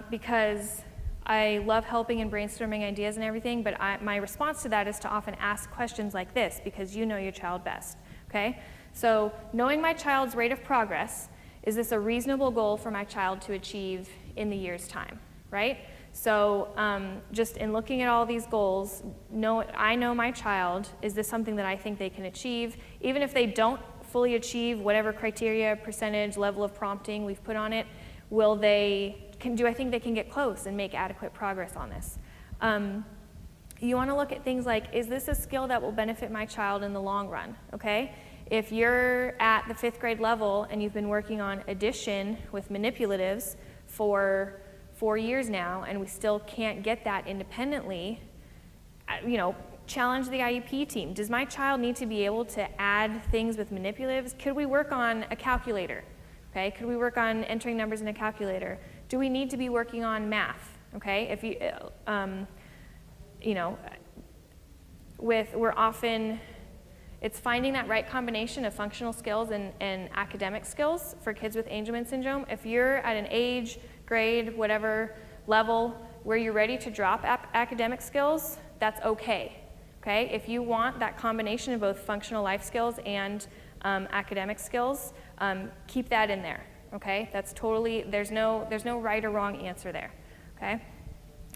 because I love helping and brainstorming ideas and everything, but my response to that is to often ask questions like this, because you know your child best, okay? So knowing my child's rate of progress, is this a reasonable goal for my child to achieve in the year's time, right? So just in looking at all these goals, I know my child, is this something that I think they can achieve? Even if they don't fully achieve whatever criteria, percentage, level of prompting we've put on it, do I think they can get close and make adequate progress on this? You want to look at things like, is this a skill that will benefit my child in the long run, okay? If you're at the 5th grade level and you've been working on addition with manipulatives for 4 years now, and we still can't get that independently, you know, challenge the IEP team. Does my child need to be able to add things with manipulatives? Could we work on a calculator? Okay, could we work on entering numbers in a calculator? Do we need to be working on math? Okay, if you, you know, it's finding that right combination of functional skills and academic skills for kids with Angelman syndrome. If you're at an age, grade, whatever level where you're ready to drop academic skills, that's okay. Okay, if you want that combination of both functional life skills and academic skills, keep that in there. Okay, that's totally, there's no right or wrong answer there. Okay.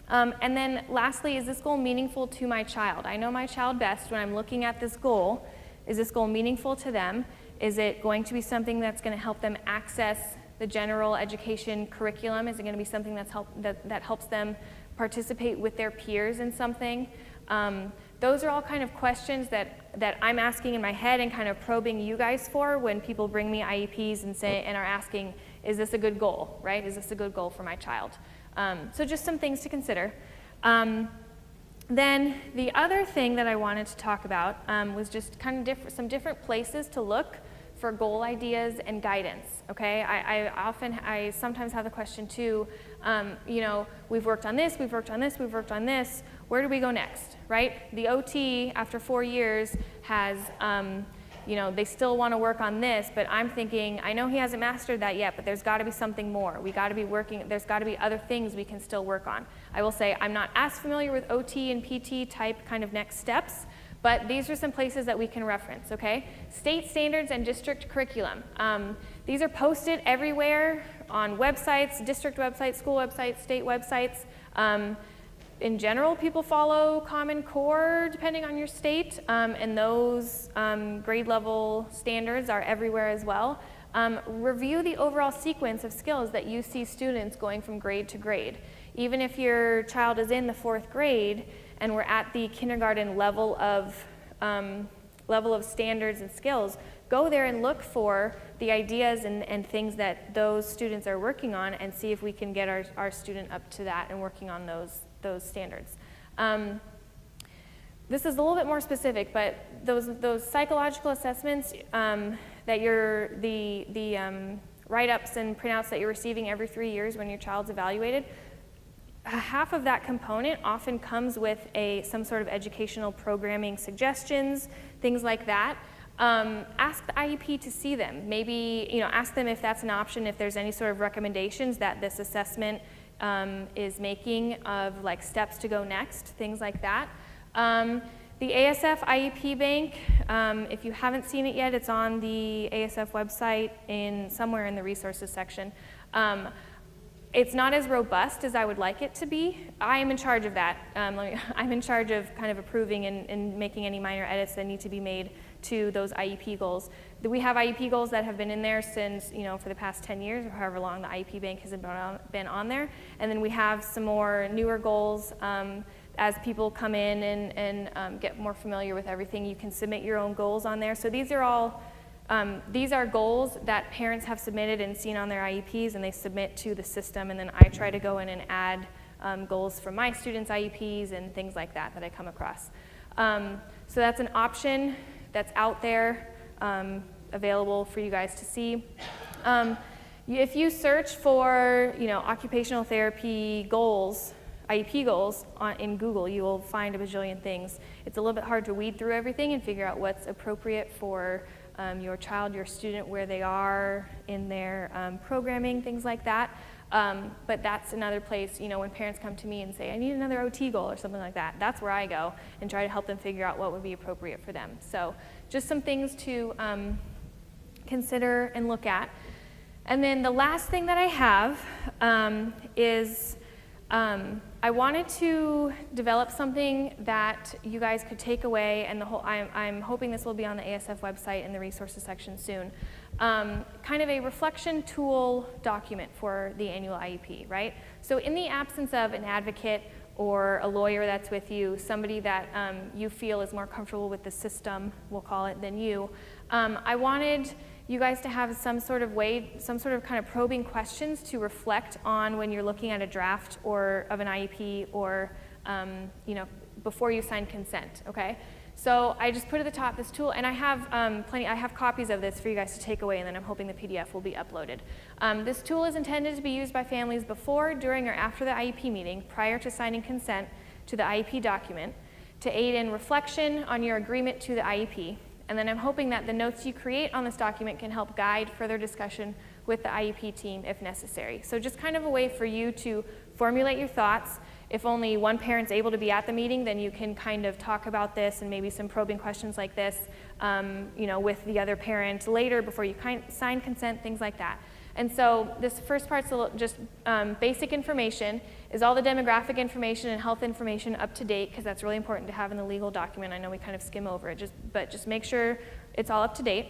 And then lastly, is this goal meaningful to my child? I know my child best when I'm looking at this goal. Is this goal meaningful to them? Is it going to be something that's going to help them access the general education curriculum? Is it going to be something that helps them participate with their peers in something? Those are all kind of questions that I'm asking in my head and kind of probing you guys for when people bring me IEPs and are asking, is this a good goal, right? Is this a good goal for my child? So just some things to consider. Then the other thing that I wanted to talk about was just kind of some different places to look for goal ideas and guidance, okay? I sometimes have the question too, you know, we've worked on this, we've worked on this, we've worked on this, where do we go next, right? The OT, after 4 years, has, you know, they still want to work on this, but I'm thinking, I know he hasn't mastered that yet, but there's got to be something more. We got to be working, there's got to be other things we can still work on. I will say I'm not as familiar with OT and PT type kind of next steps, but these are some places that we can reference, okay? State standards and district curriculum. These are posted everywhere on websites, district websites, school websites, state websites. In general, people follow Common Core depending on your state, and those grade level standards are everywhere as well. Review the overall sequence of skills that you see students going from grade to grade. Even if your child is in the 4th grade and we're at the kindergarten level of standards and skills, go there and look for the ideas and things that those students are working on and see if we can get our student up to that and working on those standards. This is a little bit more specific, but those psychological assessments that the write-ups and printouts that you're receiving every 3 years when your child's evaluated, half of that component often comes with some sort of educational programming suggestions, things like that. Ask the IEP to see them. Maybe, you know, ask them if that's an option, if there's any sort of recommendations that this assessment is making of like steps to go next, things like that. The ASF IEP bank, if you haven't seen it yet, it's on the ASF website somewhere in the resources section. It's not as robust as I would like it to be. I am in charge of that. I'm in charge of kind of approving and making any minor edits that need to be made to those IEP goals. We have IEP goals that have been in there since, you know, for the past 10 years or however long the IEP bank has been on there. And then we have some more newer goals as people come in and get more familiar with everything. You can submit your own goals on there. So these are all These are goals that parents have submitted and seen on their IEPs, and they submit to the system, and then I try to go in and add goals from my students' IEPs and things like that that I come across. So that's an option that's out there, available for you guys to see. If you search for, occupational therapy goals, IEP goals in Google, you will find a bajillion things. It's a little bit hard to weed through everything and figure out what's appropriate for your child, your student, where they are in their programming, things like that. But that's another place, when parents come to me and say, I need another OT goal or something like that, that's where I go and try to help them figure out what would be appropriate for them. So just some things to consider and look at. And then the last thing that I have is I wanted to develop something that you guys could take away, and I'm hoping this will be on the ASF website in the resources section soon. Kind of a reflection tool document for the annual IEP, right? So in the absence of an advocate or a lawyer that's with you, somebody that you feel is more comfortable with the system, we'll call it, than you, I wanted you guys to have some sort of kind of probing questions to reflect on when you're looking at a draft or of an IEP, or before you sign consent, okay? So I just put at the top this tool, and I have I have copies of this for you guys to take away, and then I'm hoping the PDF will be uploaded. This tool is intended to be used by families before, during, or after the IEP meeting, prior to signing consent to the IEP document, to aid in reflection on your agreement to the IEP. And then I'm hoping that the notes you create on this document can help guide further discussion with the IEP team if necessary. So just kind of a way for you to formulate your thoughts. If only one parent's able to be at the meeting, then you can kind of talk about this and maybe some probing questions like this, with the other parent later before you sign consent, things like that. And so this first part's just basic information. Is all the demographic information and health information up to date? Because that's really important to have in the legal document. I know we kind of skim over it, but just make sure it's all up to date.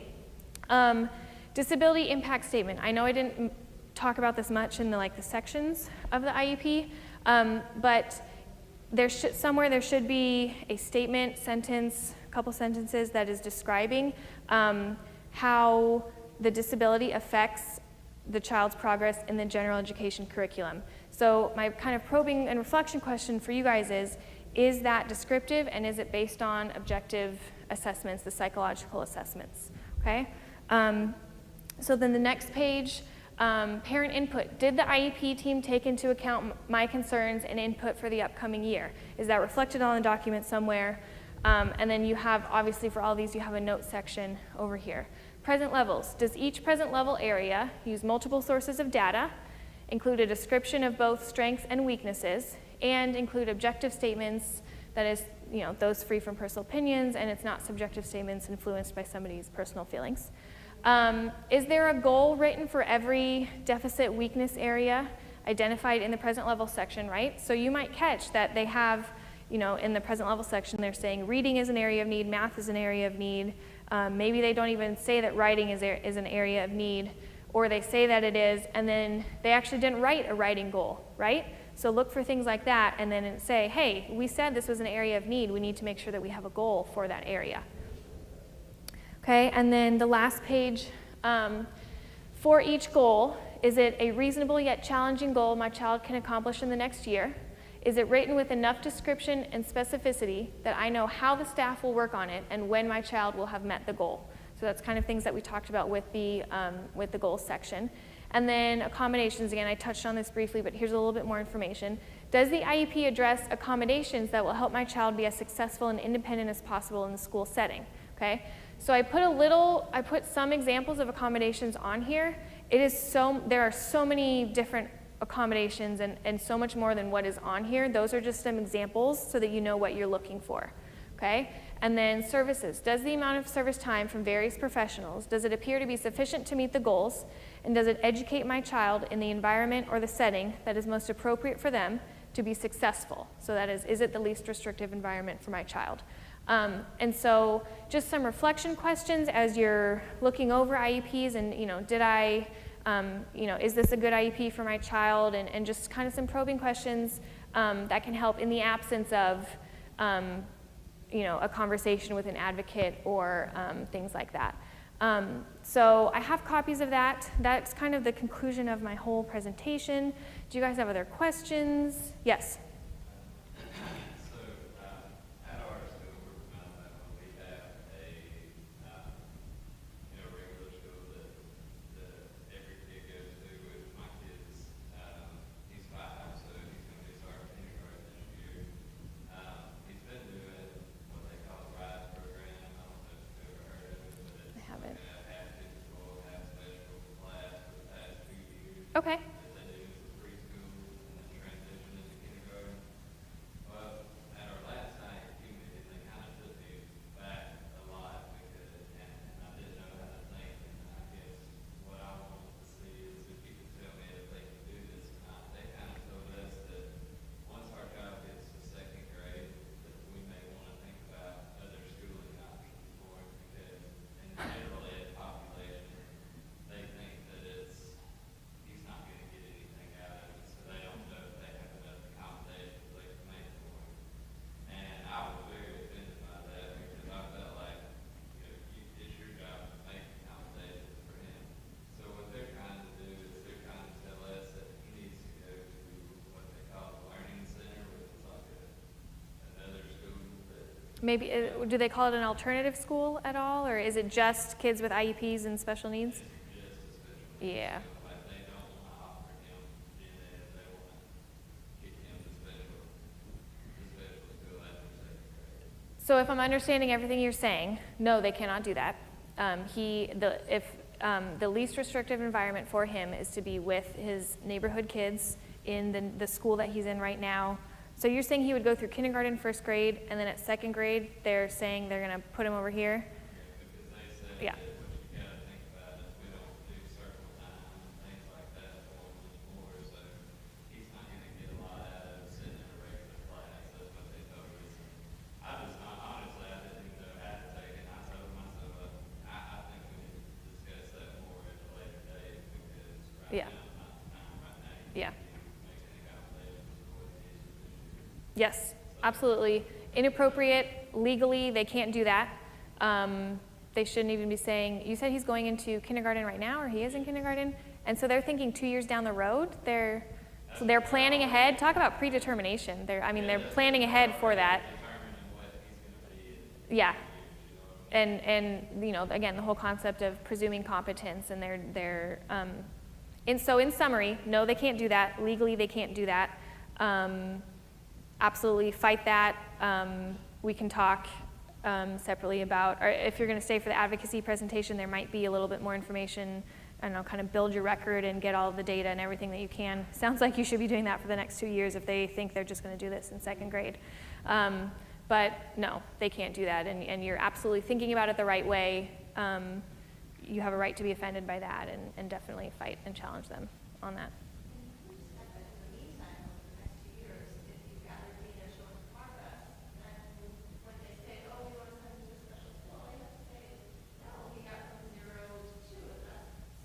Disability impact statement. I know I didn't talk about this much in the sections of the IEP, but somewhere there should be a statement, sentence, a couple sentences that is describing how the disability affects the child's progress in the general education curriculum. So my kind of probing and reflection question for you guys is that descriptive, and is it based on objective assessments, the psychological assessments, okay? So then the next page, parent input. Did the IEP team take into account my concerns and input for the upcoming year? Is that reflected on the document somewhere? And then you have, obviously for all these, you have a note section over here. Present levels. Does each present level area use multiple sources of data, include a description of both strengths and weaknesses, and include objective statements, that is, those free from personal opinions, and it's not subjective statements influenced by somebody's personal feelings. Is there a goal written for every deficit weakness area identified in the present level section, right? So you might catch that they have, in the present level section, they're saying reading is an area of need, math is an area of need. Maybe they don't even say that writing is an area of need, or they say that it is, and then they actually didn't write a writing goal, right? So look for things like that, and then say, hey, we said this was an area of need. We need to make sure that we have a goal for that area. Okay, and then the last page, for each goal, is it a reasonable yet challenging goal my child can accomplish in the next year? Is it written with enough description and specificity that I know how the staff will work on it and when my child will have met the goal? So that's kind of things that we talked about with the goals section. And then accommodations, again, I touched on this briefly, but here's a little bit more information. Does the IEP address accommodations that will help my child be as successful and independent as possible in the school setting? Okay, so I put some examples of accommodations on here. There are so many different accommodations and so much more than what is on here. Those are just some examples so that you know what you're looking for. Okay, and then services. Does the amount of service time from various professionals, does it appear to be sufficient to meet the goals, and does it educate my child in the environment or the setting that is most appropriate for them to be successful? So that is it the least restrictive environment for my child? And so just some reflection questions as you're looking over IEPs, and is this a good IEP for my child, and just kind of some probing questions that can help in the absence of a conversation with an advocate or things like that. So I have copies of that. That's kind of the conclusion of my whole presentation. Do you guys have other questions? Yes? So, at our school, we're from Alabama, we have a, regular school that every kid goes to. With my kids, he's 5, so he's going to be starting kindergarten this year. He's been doing what they call a RISE program. I don't know if you've ever heard of it, but it's I haven't. like a half physical, half special class for the past 2 years. Okay. That they do for preschool and then transition into kindergarten. Well, at our last IEP meeting, they kind of took me back a lot because, and I didn't know how to think. And I guess what I wanted to see is if you could tell me if they can do this or not. They kind of told us that once our child gets to 2nd grade, that we may want to think about other schooling options for him because in the general ed population, they think that he's not going to get anything out of it, so they don't know if they have enough accommodations they can make for him. And I was very offended by that because I felt like it's your job to make accommodations for him. So what they're trying to do is they're trying to tell us that he needs to go to what they call the learning center, which is like another school that Maybe, do they call it an alternative school at all, or is it just kids with IEPs and special needs? is just a special Yeah. school. Like they don't want to offer him gen ed, they want to get him to special school after 2nd grade. So if I'm understanding everything you're saying, no, they cannot do that. The least restrictive environment for him is to be with his neighborhood kids in the school that he's in right now. So you're saying he would go through kindergarten, 1st grade, and then at 2nd grade, they're saying they're going to put him over here? Because they said Yeah. that what you gotta think about is we don't do circle time and things like that for him anymore, so he's not gonna get a lot out of sitting in a regular class. That's what they told us. I just, honestly, I didn't even know how to take it. I told myself, I think we need to discuss that more at a later date because Yeah. right now, it's not the time. Right now, you Yeah. can't make any accommodations for what he needs to do. Yes, absolutely. Inappropriate, legally, they can't do that. They shouldn't even be saying, you said he's going into kindergarten right now, or he is in kindergarten, and so they're thinking 2 years down the road. They're planning ahead. Talk about predetermination. They're planning ahead for that. Determining what he's gonna be in. Yeah. And again, the whole concept of presuming competence, and so in summary, no, they can't do that. Legally, they can't do that. Absolutely fight that. We can talk separately about, or if you're going to stay for the advocacy presentation, there might be a little bit more information. I don't know, kind of build your record and get all of the data and everything that you can. Sounds like you should be doing that for the next 2 years if they think they're just going to do this in 2nd grade. But no, they can't do that, and you're absolutely thinking about it the right way. You have a right to be offended by that, and definitely fight and challenge them on that.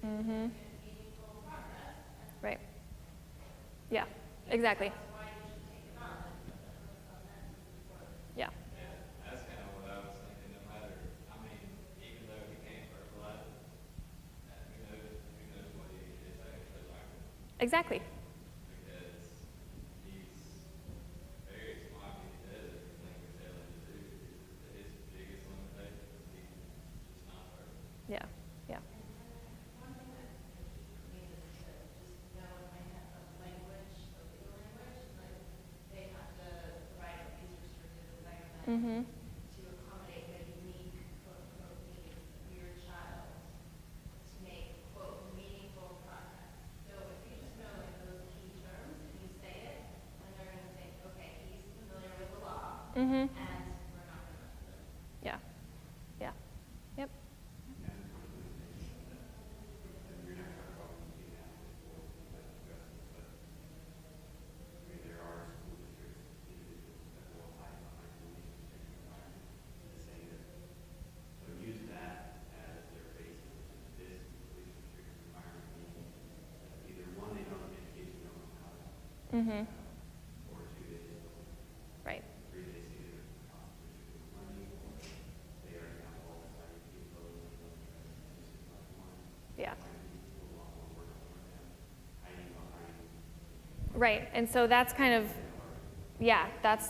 Mm-hmm. Right. Yeah, exactly. Yeah. That's kind of what I was thinking. No matter, even though he can't verbalize it, who knows what he is actually learning. Exactly. Because he's very smart and he does everything we tell him to do. His biggest limitation is he's just not verbal. Yeah. Yeah. Mm-hmm. to accommodate the unique quote-unquote needs of your child to make quote meaningful progress. So if you just know like those key terms and you say it, then they're going to think, okay, he's familiar with the law, Mm-hmm. and we're not going to mess with it. Yeah. Yeah. Yep. You're not talking about being out before, but there are school districts, individuals that will hide behind the least restrictive environment and say that, so use that as their basis. This least restrictive environment means either one, they don't get kids who don't know how to, Mm-hmm. or 2, they just don't. Right. 3, they see their constitutional learning, or they already have all this IEP load. Yeah. Right, and so that's kind of, yeah, that's,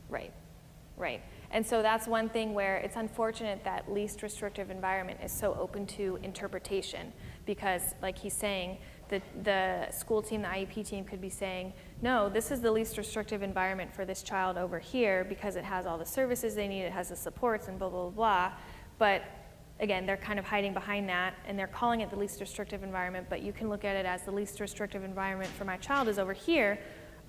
right, right. And so that's one thing where it's unfortunate that least restrictive environment is so open to interpretation, because like he's saying, the school team, the IEP team could be saying, no, this is the least restrictive environment for this child over here because it has all the services they need, it has the supports and blah, blah, blah, blah. But again, they're kind of hiding behind that and they're calling it the least restrictive environment, but you can look at it as the least restrictive environment for my child is over here,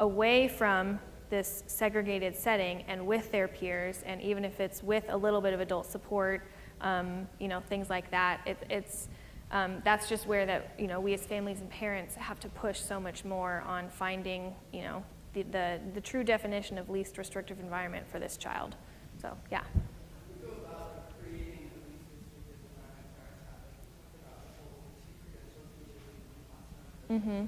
away from this segregated setting and with their peers, and even if it's with a little bit of adult support, you know, things like that, that's just where that, you know, we as families and parents have to push so much more on finding, you know, the true definition of least restrictive environment for this child. So, yeah. Mm-hmm.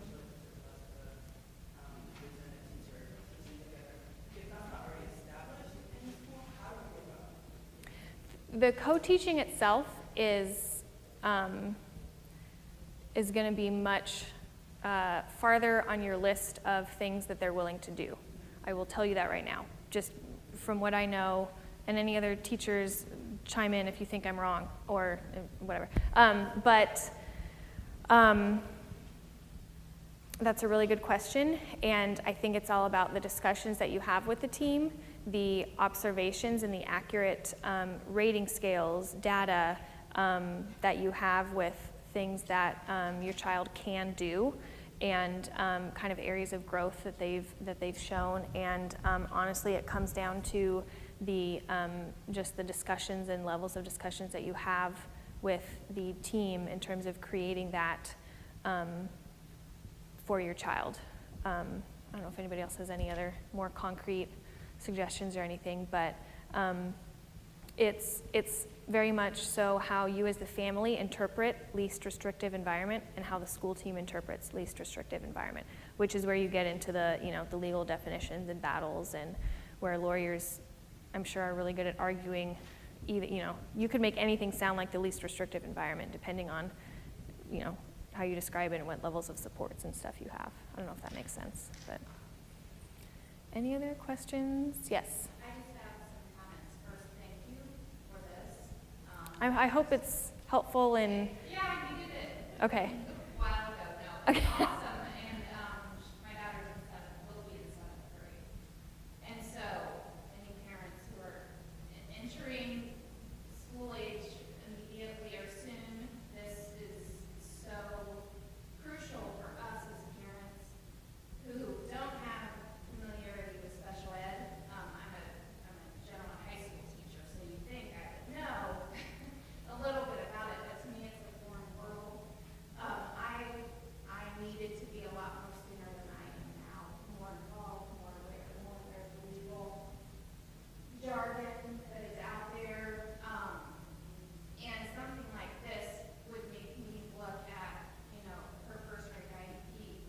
The co-teaching itself is going to be much farther on your list of things that they're willing to do. I will tell you that right now, just from what I know, and any other teachers chime in if you think I'm wrong or whatever. That's a really good question, and I think it's all about the discussions that you have with the team, the observations and the accurate rating scales, data that you have with things that your child can do, and kind of areas of growth that they've shown. And honestly, it comes down to the just the discussions and levels of discussions that you have with the team in terms of creating that for your child. I don't know if anybody else has any other more concrete suggestions or anything, but it's very much so how you as the family interpret least restrictive environment and how the school team interprets least restrictive environment, which is where you get into the, you know, the legal definitions and battles, and where lawyers, I'm sure, are really good at arguing. Even, you know, you could make anything sound like the least restrictive environment depending on, you know, how you describe it and what levels of supports and stuff you have. I don't know if that makes sense, but any other questions? Yes. I just have some comments. First, thank you for this. I hope it's helpful and. Yeah, you did it. Okay. A while ago, no. Okay. Awesome. And my daughter's in seventh, will be in seventh grade. And so, any parents who are entering school age immediately or soon, this is so crucial for us as parents who don't have familiarity with special ed. I'm a general high school teacher, so you think I would know a little bit about it, but to me it's a foreign world. I needed to be a lot more sooner than I am now, more involved, more aware of the legal jargon that is out there. And something like this would make me look at, you know, her first grade IEP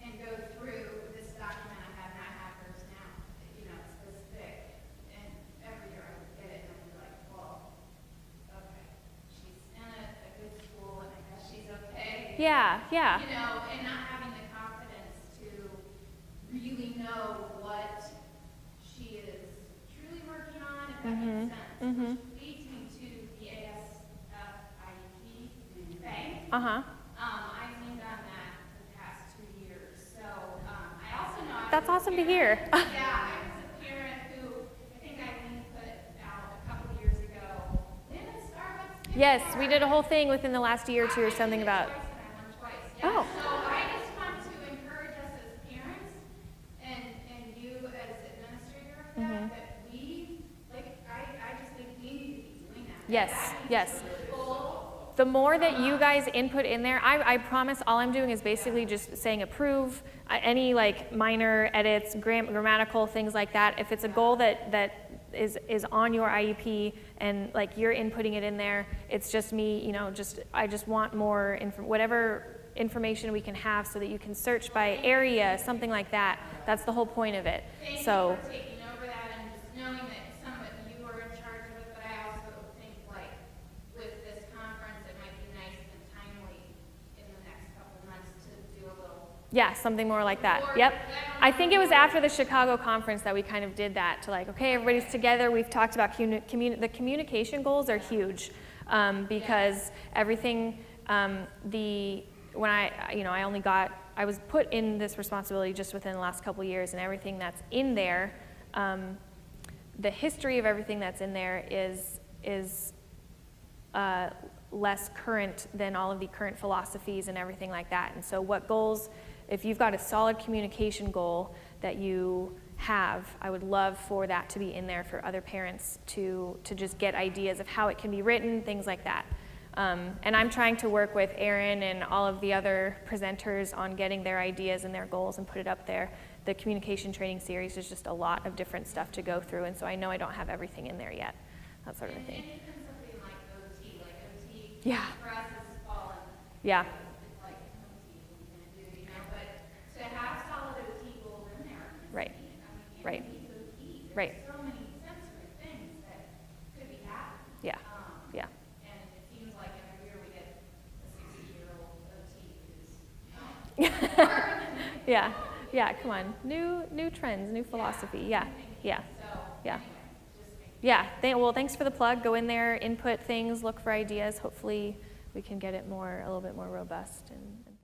and go through this document I have, and I have hers now. You know, it's this thick, and every year I would get it and I'd be like, well, okay, she's in a good school and I guess she's okay. Yeah, yeah. You know, and not having the confidence to really know what she is truly working on, if that makes sense. Mm-hmm. Which leads me to the ASF IEP thing. Uh-huh. I've leaned on that for the past 2 years. So I also know That's awesome to hear. yeah, I was a parent who I think Eileen put out a couple of years ago. Live at Starbucks. Yes, we did a whole thing within the last year or two or something about. Twice and I won twice. Yeah. Oh. So I just want to encourage us as parents and you as administrator of that, that we, like, I just think we need to be doing that. Yes, That needs yes. to be full. The more that you guys input in there, I promise all I'm doing is basically just saying approve, any like minor edits, grammatical, things like that. If it's a goal that is on your IEP and like you're inputting it in there, it's just me, you know, I just want more, whatever information we can have so that you can search by area, something like that. That's the whole point of it. Thank So. you for taking over that and just knowing that some of you are in Yeah, something more like that. Yep. I think it was after the Chicago conference that we kind of did that to like, okay, everybody's together. We've talked about the communication goals are huge because everything, when I was put in this responsibility just within the last couple years, and everything that's in there, the history of everything that's in there is less current than all of the current philosophies and everything like that. And so what goals, if you've got a solid communication goal that you have, I would love for that to be in there for other parents to just get ideas of how it can be written, things like that. And I'm trying to work with Erin and all of the other presenters on getting their ideas and their goals and put it up there. The communication training series is just a lot of different stuff to go through, and so I know I don't have everything in there yet, that sort of a thing. And even something like OT, Yeah. for us has fallen. Yeah. It's like OT, what are we gonna do, you know? But to have solid OT goals in there. Right. Right. OT, Right. there's so many sensory things that could be happening. Yeah. Yeah. And it seems like every year we get a 60-year-old OT who's Yeah. Yeah. Come on. New trends, new philosophy. Yeah. Yeah. so Yeah. anyway, just make Yeah. Well, thanks for the plug. Go in there, input things, look for ideas. Hopefully, we can get it a little bit more robust and